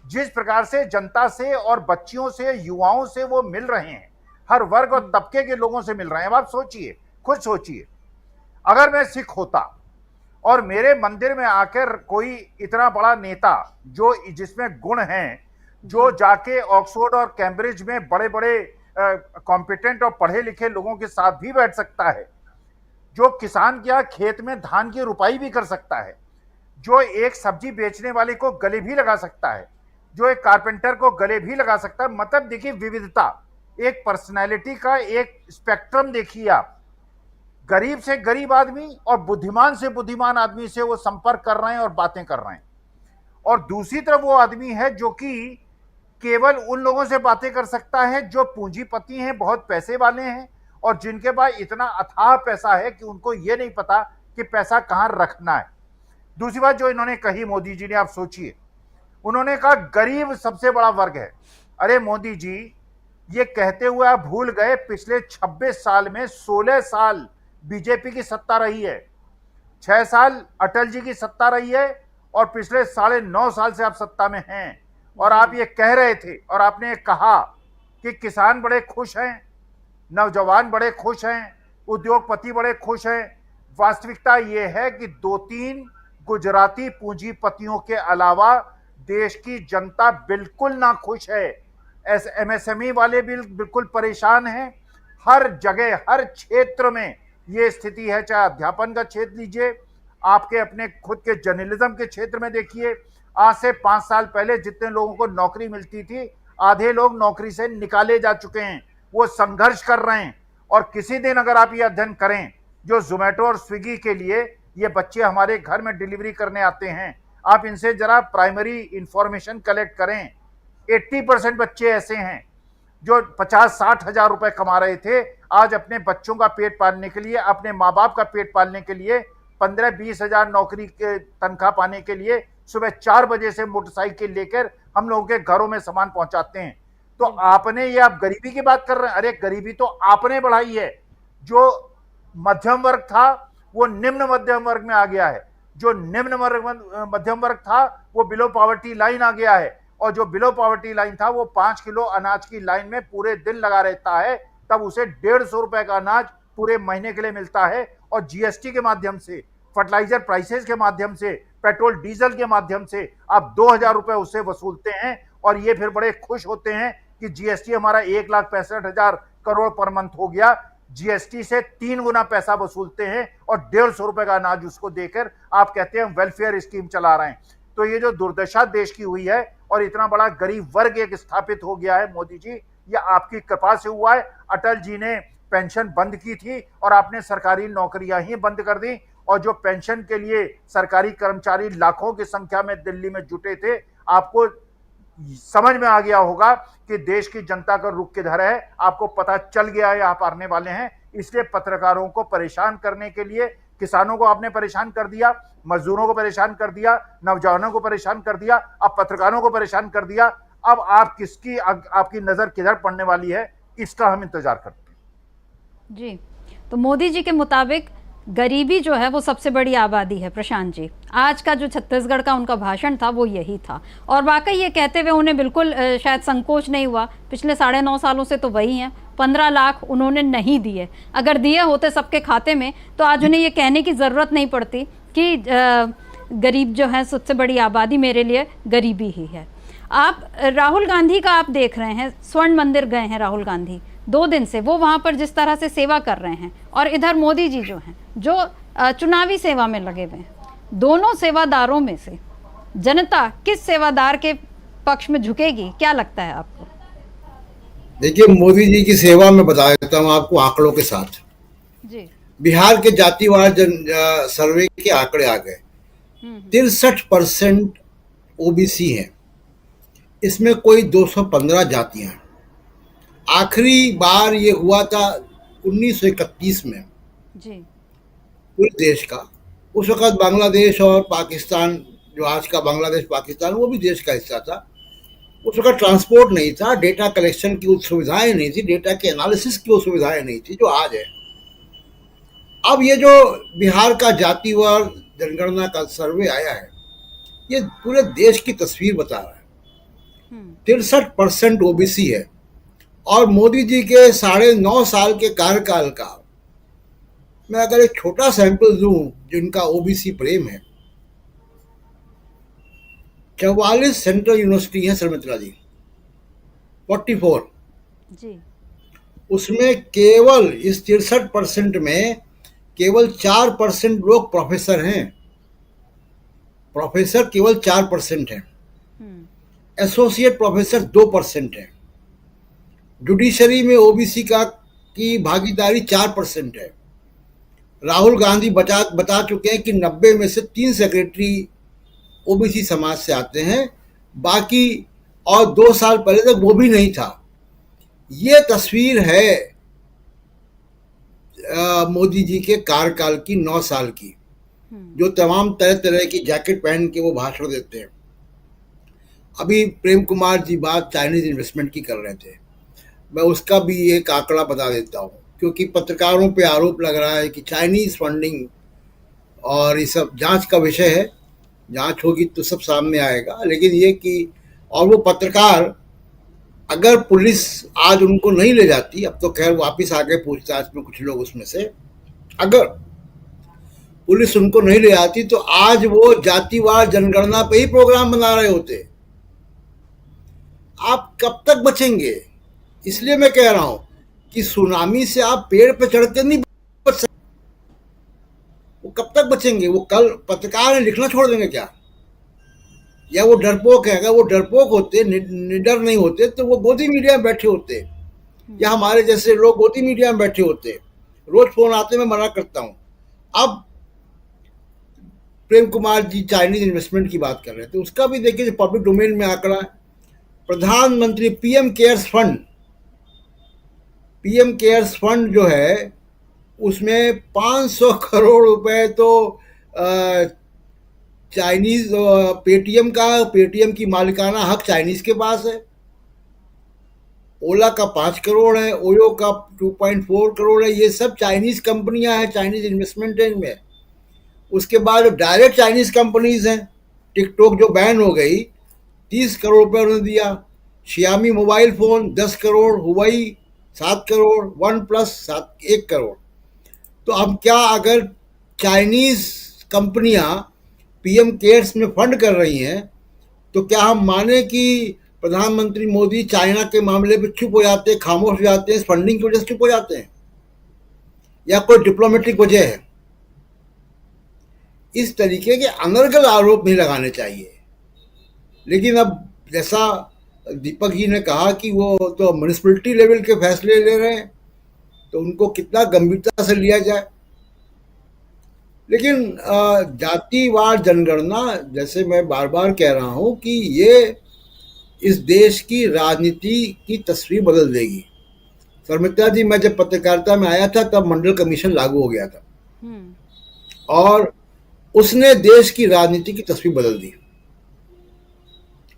जिस प्रकार से जनता से और बच्चियों से, युवाओं से वो मिल रहे हैं, हर वर्ग और तबके के लोगों से मिल रहे हैं। अब आप सोचिए, खुद सोचिए, अगर मैं सिख होता और मेरे मंदिर में आकर कोई इतना बड़ा नेता जो जिसमें गुण हैं, जो जाके ऑक्सफोर्ड और कैम्ब्रिज में बड़े बड़े कॉम्पिटेंट और पढ़े लिखे लोगों के साथ भी बैठ सकता है, जो किसान क्या खेत में धान की रुपाई भी कर सकता है, जो एक सब्जी बेचने वाले को गले भी लगा सकता है, जो एक कारपेंटर को गले भी लगा सकता है। मतलब देखिए, विविधता, एक पर्सनैलिटी का एक स्पेक्ट्रम देखिए आप। गरीब से गरीब आदमी और बुद्धिमान से बुद्धिमान आदमी से वो संपर्क कर रहे हैं और बातें कर रहे हैं। और दूसरी तरफ वो आदमी है जो कि केवल उन लोगों से बातें कर सकता है जो पूंजीपति हैं, बहुत पैसे वाले हैं, और जिनके पास इतना अथाह पैसा है कि उनको ये नहीं पता कि पैसा कहाँ रखना है। दूसरी बात जो इन्होंने कही मोदी जी ने, आप सोचिए, उन्होंने कहा गरीब सबसे बड़ा वर्ग है। अरे मोदी जी, ये कहते हुए आप भूल गए पिछले 26 साल में 16 साल बीजेपी की सत्ता रही है, 6 साल अटल जी की सत्ता रही है, और पिछले 9.5 साल से आप सत्ता में हैं। और आप ये कह रहे थे और आपने कहा कि किसान बड़े खुश हैं, नौजवान बड़े खुश हैं, उद्योगपति बड़े खुश हैं। वास्तविकता ये है कि 2-3 गुजराती पूंजीपतियों के अलावा देश की जनता बिल्कुल ना खुश है। एमएसएमई वाले भी बिल्कुल परेशान हैं। हर जगह, हर क्षेत्र में ये स्थिति है। चाहे अध्यापन का क्षेत्र लीजिए, आपके अपने खुद के जर्नलिज्म के क्षेत्र में देखिए, आज से 5 साल पहले जितने लोगों को नौकरी मिलती थी, आधे लोग नौकरी से निकाले जा चुके हैं। वो संघर्ष कर रहे हैं। और किसी दिन अगर आप ये अध्ययन करें, जो जोमेटो और स्विगी के लिए ये बच्चे हमारे घर में डिलीवरी करने आते हैं, आप इनसे जरा प्राइमरी इंफॉर्मेशन कलेक्ट करें। 80% बच्चे ऐसे हैं जो 50-60 हजार रुपए कमा रहे थे, आज अपने बच्चों का पेट पालने के लिए, अपने माँ बाप का पेट पालने के लिए 15-20 हजार नौकरी के तनख्वाह पाने के लिए सुबह 4 बजे से मोटरसाइकिल लेकर हम लोगों के घरों में सामान पहुंचाते हैं। तो आपने ये, आप गरीबी की बात कर रहे हैं, अरे गरीबी तो आपने बढ़ाई है। जो मध्यम वर्ग था वो निम्न मध्यम वर्ग में आ गया है। जो निम्न मध्यम वर्ग था वो बिलो पॉवर्टी लाइन आ गया है, और जो बिलो पॉवर्टी लाइन था वो 5 किलो अनाज की लाइन में पूरे दिन लगा रहता है, तब उसे 150 रुपए का अनाज पूरे महीने के लिए मिलता है। और जीएसटी के माध्यम से, फर्टिलाइजर प्राइसेस के माध्यम से, पेट्रोल डीजल के माध्यम से आप 2000 रुपए उससे वसूलते हैं, और ये फिर बड़े खुश होते हैं कि जीएसटी हमारा 1,65,000 करोड़ पर मंथ हो गया। जीएसटी से 3 गुना पैसा वसूलते हैं और 150 रुपए का अनाज उसको देकर आप कहते हैं वेलफेयर स्कीम चला रहे हैं। तो ये जो दुर्दशा देश की हुई है और इतना बड़ा गरीब वर्ग एक स्थापित हो गया है, मोदी जी, ये आपकी कृपा से हुआ है। अटल जी ने पेंशन बंद की थी और आपने सरकारी नौकरियां ही बंद कर दी, और जो पेंशन के लिए सरकारी कर्मचारी लाखों की संख्या में दिल्ली में जुटे थे, आपको समझ में आ गया होगा कि देश की जनता का रुख किधर है, आपको पता चल गया है आप हारने वाले हैं। इसलिए पत्रकारों को परेशान करने के लिए किसानों को आपने परेशान कर दिया, मजदूरों को परेशान कर दिया, नौजवानों को परेशान कर दिया, अब पत्रकारों को परेशान कर दिया। अब आप किसकी आपकी नजर किधर पड़ने वाली है, इसका हम इंतजार करते हैं। जी, तो मोदी जी के मुताबिक गरीबी जो है वो सबसे बड़ी आबादी है। प्रशांत जी, आज का जो छत्तीसगढ़ का उनका भाषण था वो यही था, और वाकई ये कहते हुए उन्हें बिल्कुल शायद संकोच नहीं हुआ। पिछले 9.5 सालों से तो वही हैं। 15 लाख उन्होंने नहीं दिए, अगर दिए होते सबके खाते में तो आज उन्हें ये कहने की ज़रूरत नहीं पड़ती कि गरीब जो है सबसे बड़ी आबादी मेरे लिए गरीबी ही है। आप राहुल गांधी का आप देख रहे हैं, स्वर्ण मंदिर गए हैं राहुल गांधी 2 दिन से, वो वहाँ पर जिस तरह से सेवा कर रहे हैं, और इधर मोदी जी जो हैं जो चुनावी सेवा में लगे हुए हैं। दोनों सेवादारों में से जनता किस सेवादार के पक्ष में झुकेगी, क्या लगता है आपको? देखिए, मोदी जी की सेवा में बता देता हूँ आपको आंकड़ों के साथ जी। बिहार के जातिवार सर्वे के आंकड़े आ गए। 63% ओबीसी हैं, इसमें कोई 215 जातियां। आखिरी बार ये हुआ था 1931 में जी, पूरे देश का। उस वक्त बांग्लादेश और पाकिस्तान, जो आज का बांग्लादेश पाकिस्तान, वो भी देश का हिस्सा था। उस वक्त ट्रांसपोर्ट नहीं था, डेटा कलेक्शन की सुविधाएं नहीं थी, डेटा के एनालिसिस की सुविधाएं नहीं थी जो आज है। अब ये जो बिहार का जातिवार जनगणना का सर्वे आया है, ये पूरे देश की तस्वीर बता रहा है। 63% ओबीसी है, और मोदी जी के 9.5 साल के कार्यकाल का मैं अगर एक छोटा सैंपल दूं जिनका ओबीसी प्रेम है, 44 सेंट्रल यूनिवर्सिटी है सुमित्रा जी, 44 जी। उसमें केवल इस 63% में केवल 4% लोग प्रोफेसर हैं। प्रोफेसर केवल 4% हैं, एसोसिएट प्रोफेसर 2% है। जुडिशरी में ओबीसी की भागीदारी 4% है। राहुल गांधी बता चुके हैं कि 90 में से 3 सेक्रेटरी ओबीसी समाज से आते हैं, बाकी और 2 साल पहले तक वो भी नहीं था। ये तस्वीर है मोदी जी के कार्यकाल की 9 साल की, जो तमाम तरह तरह की जैकेट पहन के वो भाषण देते हैं। अभी प्रेम कुमार जी बात चाइनीज इन्वेस्टमेंट की कर रहे थे, मैं उसका भी एक आंकड़ा बता देता हूँ, क्योंकि पत्रकारों पे आरोप लग रहा है कि चाइनीज फंडिंग और ये सब जांच का विषय है, जांच होगी तो सब सामने आएगा। लेकिन ये कि और वो पत्रकार, अगर पुलिस आज उनको नहीं ले जाती, अब तो खैर वापस आ गए पूछताछ में कुछ लोग उसमें से, अगर पुलिस उनको नहीं ले आती तो आज वो जातिवार जनगणना पे ही प्रोग्राम बना रहे होते। आप कब तक बचेंगे? इसलिए मैं कह रहा हूं कि सुनामी से आप पेड़ पे चढ़ के नहीं बच सकते। वो कब तक बचेंगे? वो कल पत्रकार है लिखना छोड़ देंगे क्या? या वो डरपोक है? अगर वो डरपोक होते, निडर नहीं होते, तो वो गोदी मीडिया में बैठे होते, या हमारे जैसे लोग गोदी मीडिया में बैठे होते। रोज फोन आते, मैं मना करता हूं। अब प्रेम कुमार जी चाइनीज इन्वेस्टमेंट की बात कर रहे थे, उसका भी देखिए जो पब्लिक डोमेन में आंकड़ा है। प्रधानमंत्री पीएम केयर्स फंड जो है, उसमें 500 करोड़ रुपए तो चाइनीज पेटीएम की मालिकाना हक चाइनीज के पास है। ओला का 5 करोड़ है, ओयो का 2.4 करोड़ है। ये सब चाइनीज कंपनियां हैं, चाइनीज इन्वेस्टमेंट है इनमें। उसके बाद डायरेक्ट चाइनीज कंपनीज हैं, टिकटॉक जो बैन हो गई 30 करोड़ रुपये उन्होंने दिया, Xiaomi mobile phone 10 crore, Huawei 7 crore, OnePlus 1 crore. तो अब क्या अगर चाइनीज कंपनियां पीएम केयर्स में फंड कर रही हैं तो क्या हम माने कि प्रधानमंत्री मोदी चाइना के मामले पे चुप हो जाते हैं, खामोश हो जाते हैं, फंडिंग की वजह से चुप हो जाते हैं, या कोई डिप्लोमेटिक वजह है? इस तरीके के अनर्गल आरोप नहीं लगाने चाहिए। लेकिन अब जैसा दीपक जी ने कहा कि वो तो म्यूनिसिपैलिटी लेवल के फैसले ले रहे हैं, तो उनको कितना गंभीरता से लिया जाए। लेकिन जातिवार जनगणना, जैसे मैं बार बार कह रहा हूं कि ये इस देश की राजनीति की तस्वीर बदल देगी। शर्मिष्ठा जी, मैं जब पत्रकारिता में आया था तब मंडल कमीशन लागू हो गया था और उसने देश की राजनीति की तस्वीर बदल दी।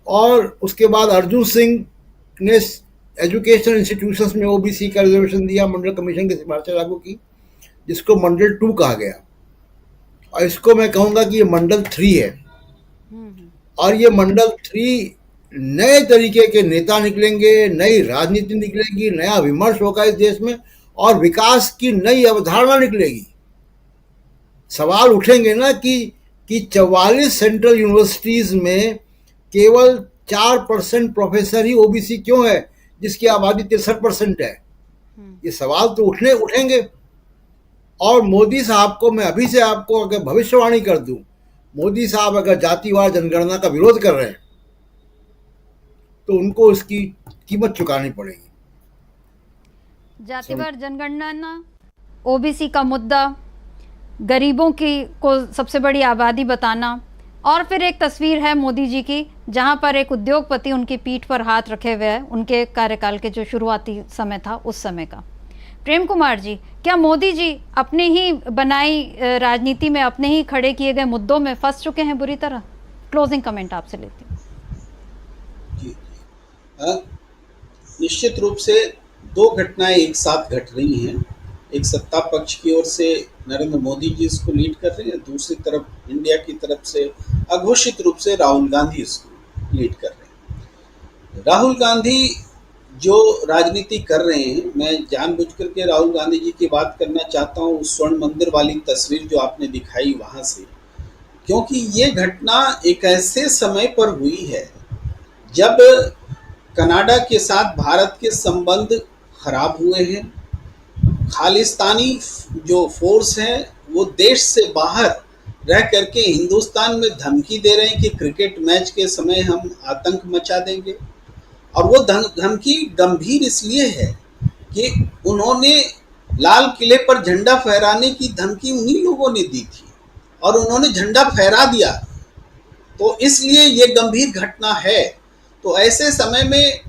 और उसके बाद अर्जुन सिंह ने एजुकेशन इंस्टीट्यूशंस में ओबीसी का रिजर्वेशन दिया, मंडल कमीशन की सिफारिशें लागू की, जिसको मंडल 2 कहा गया। और इसको मैं कहूँगा कि ये मंडल 3 है। और ये मंडल 3 नए तरीके के नेता निकलेंगे, नई राजनीति निकलेगी, नया विमर्श होगा इस देश में और विकास की नई अवधारणा निकलेगी। सवाल उठेंगे ना कि 44 सेंट्रल यूनिवर्सिटीज में केवल 4% प्रोफेसर ही ओबीसी क्यों है, जिसकी आबादी 63% है। ये सवाल तो उठेंगे। और मोदी साहब को मैं अभी से आपको अगर भविष्यवाणी कर दूं, मोदी साहब अगर जातिवार जनगणना का विरोध कर रहे हैं तो उनको इसकी कीमत चुकानी पड़ेगी। जातिवार जनगणना, ओबीसी का मुद्दा, गरीबों की को सबसे बड़ी आबादी बताना, और फिर एक तस्वीर है मोदी जी की जहां पर एक उद्योगपति उनकी पीठ पर हाथ रखे हुए है, उनके कार्यकाल के जो शुरुआती समय था उस समय का। प्रेम कुमार जी, क्या मोदी जी अपने ही बनाई राजनीति में, अपने ही खड़े किए गए मुद्दों में फंस चुके हैं बुरी तरह? क्लोजिंग कमेंट आपसे लेती हूँ। निश्चित रूप से 2 घटनाएं एक साथ घट रही हैं। एक सत्ता पक्ष की ओर से नरेंद्र मोदी जी इसको लीड कर रहे हैं, दूसरी तरफ इंडिया की तरफ से अघोषित रूप से राहुल गांधी इसको लीड कर रहे हैं। राहुल गांधी जो राजनीति कर रहे हैं, मैं जानबूझकर के राहुल गांधी जी की बात करना चाहता हूँ उस स्वर्ण मंदिर वाली तस्वीर जो आपने दिखाई वहाँ से, क्योंकि ये घटना एक ऐसे समय पर हुई है जब कनाडा के साथ भारत के संबंध खराब हुए हैं। खालिस्तानी जो फोर्स हैं वो देश से बाहर रह करके हिंदुस्तान में धमकी दे रहे हैं कि क्रिकेट मैच के समय हम आतंक मचा देंगे। और वो धमकी गंभीर इसलिए है कि उन्होंने लाल किले पर झंडा फहराने की धमकी उन्हीं लोगों ने दी थी और उन्होंने झंडा फहरा दिया, तो इसलिए ये गंभीर घटना है। तो ऐसे समय में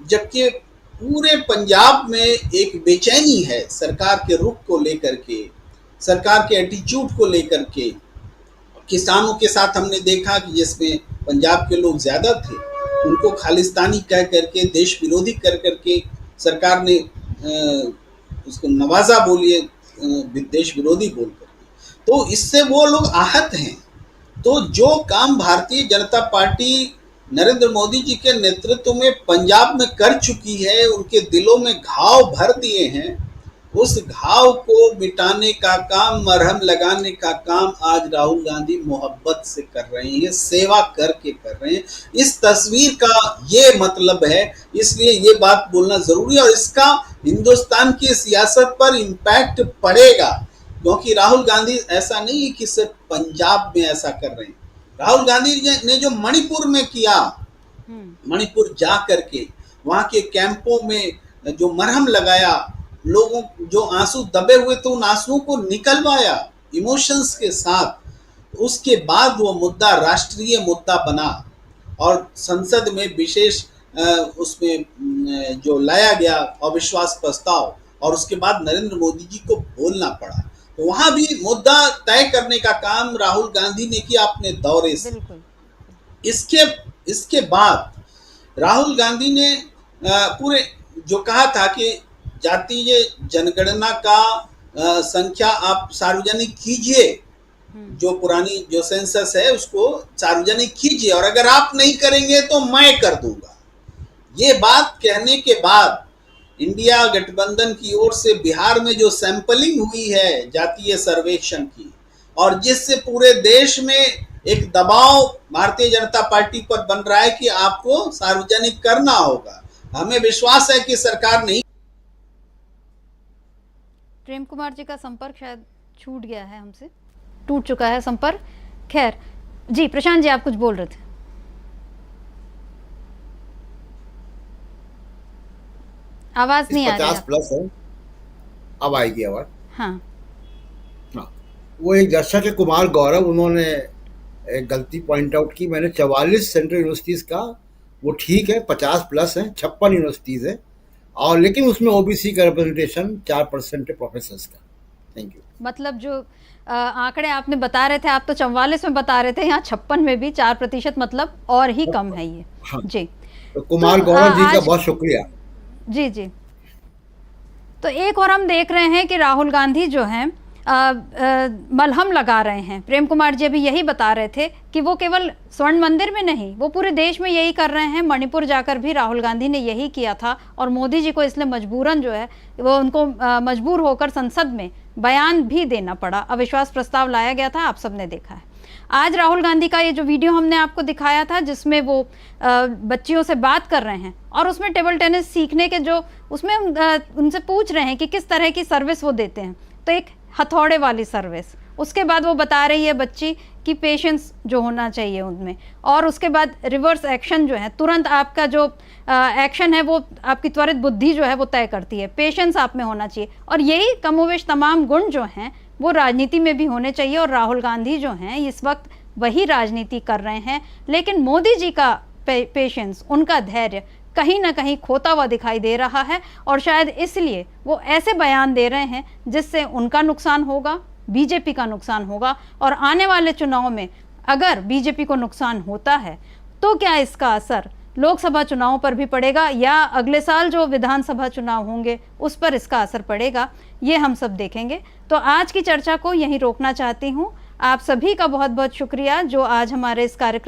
जबकि पूरे पंजाब में एक बेचैनी है सरकार के रुख को लेकर के, सरकार के एटीट्यूड को लेकर के। किसानों के साथ हमने देखा कि जिसमें पंजाब के लोग ज़्यादा थे, उनको खालिस्तानी कह करके, देश विरोधी कर करके सरकार ने उसको नवाजा बोलिए, देश विरोधी बोल करके, तो इससे वो लोग आहत हैं। तो जो काम भारतीय जनता पार्टी नरेंद्र मोदी जी के नेतृत्व में पंजाब में कर चुकी है, उनके दिलों में घाव भर दिए हैं, उस घाव को मिटाने का काम, मरहम लगाने का काम आज राहुल गांधी मोहब्बत से कर रहे हैं, सेवा करके कर रहे हैं। इस तस्वीर का ये मतलब है, इसलिए ये बात बोलना जरूरी है और इसका हिंदुस्तान की सियासत पर इम्पैक्ट पड़ेगा, क्योंकि राहुल गांधी ऐसा नहीं है कि सिर्फ पंजाब में ऐसा कर रहे हैं। राहुल गांधी ने जो मणिपुर में किया, मणिपुर जा करके वहां के कैंपों में जो मरहम लगाया, लोगों जो आंसू दबे हुए थे उन आंसुओं को निकलवाया इमोशंस के साथ, उसके बाद वो मुद्दा राष्ट्रीय मुद्दा बना और संसद में विशेष उसमें जो लाया गया अविश्वास प्रस्ताव, और उसके बाद नरेंद्र मोदी जी को बोलना पड़ा। तो वहां भी मुद्दा तय करने का काम राहुल गांधी ने किया अपने दौरे से। इसके बाद राहुल गांधी ने पूरे जो कहा था कि जातीय जनगणना का संख्या आप सार्वजनिक कीजिए, जो पुरानी जो सेंसस है उसको सार्वजनिक कीजिए, और अगर आप नहीं करेंगे तो मैं कर दूंगा। ये बात कहने के बाद इंडिया गठबंधन की ओर से बिहार में जो सैंपलिंग हुई है जातीय सर्वेक्षण की, और जिससे पूरे देश में एक दबाव भारतीय जनता पार्टी पर बन रहा है कि आपको सार्वजनिक करना होगा, हमें विश्वास है कि सरकार नहीं। प्रेम कुमार जी का संपर्क शायद छूट गया है, हमसे टूट चुका है संपर्क। खैर जी, प्रशांत जी आप कुछ बोल रहे थे। आवाज नहीं आ रही। 50 प्लस है, अब आएगी आवाज। हाँ, वो एक दर्शक है कुमार गौरव, उन्होंने एक गलती पॉइंट आउट की। मैंने 44 सेंट्रल यूनिवर्सिटीज़ का, वो ठीक है 50 प्लस है, 56 यूनिवर्सिटीज़ है, और लेकिन उसमें ओबीसी का रिप्रेजेंटेशन 4% है प्रोफेसर्स का। Thank you. मतलब जो आंकड़े आपने बता रहे थे, आप तो 44 में बता रहे थे, यहाँ 56 में भी 4%, मतलब और ही कम है ये। हाँ। जी, तो कुमार गौरव जी का बहुत शुक्रिया। जी जी। तो एक और हम देख रहे हैं कि राहुल गांधी जो हैं मलहम लगा रहे हैं। प्रेम कुमार जी अभी यही बता रहे थे कि वो केवल स्वर्ण मंदिर में नहीं, वो पूरे देश में यही कर रहे हैं। मणिपुर जाकर भी राहुल गांधी ने यही किया था, और मोदी जी को इसलिए मजबूरन जो है वो उनको मजबूर होकर संसद में बयान भी देना पड़ा। अविश्वास प्रस्ताव लाया गया था, आप सबने देखा है। आज राहुल गांधी का ये जो वीडियो हमने आपको दिखाया था, जिसमें वो बच्चियों से बात कर रहे हैं, और उसमें टेबल टेनिस सीखने के जो उसमें उनसे पूछ रहे हैं कि किस तरह की सर्विस वो देते हैं, तो एक हथौड़े वाली सर्विस। उसके बाद वो बता रही है बच्ची कि पेशेंस जो होना चाहिए उनमें, और उसके बाद रिवर्स एक्शन जो है, तुरंत आपका जो एक्शन है वो आपकी त्वरित बुद्धि जो है वो तय करती है। पेशेंस आप में होना चाहिए, और यही कमोवेश तमाम गुण जो हैं वो राजनीति में भी होने चाहिए। और राहुल गांधी जो हैं इस वक्त वही राजनीति कर रहे हैं, लेकिन मोदी जी का पेशेंस, उनका धैर्य कहीं ना कहीं खोता हुआ दिखाई दे रहा है, और शायद इसलिए वो ऐसे बयान दे रहे हैं जिससे उनका नुकसान होगा, बीजेपी का नुकसान होगा। और आने वाले चुनाव में अगर बीजेपी को नुकसान होता है तो क्या इसका असर लोकसभा चुनावों पर भी पड़ेगा, या अगले साल जो विधानसभा चुनाव होंगे उस पर इसका असर पड़ेगा, ये हम सब देखेंगे। तो आज की चर्चा को यहीं रोकना चाहती हूँ। आप सभी का बहुत बहुत शुक्रिया जो आज हमारे इस कार्यक्रम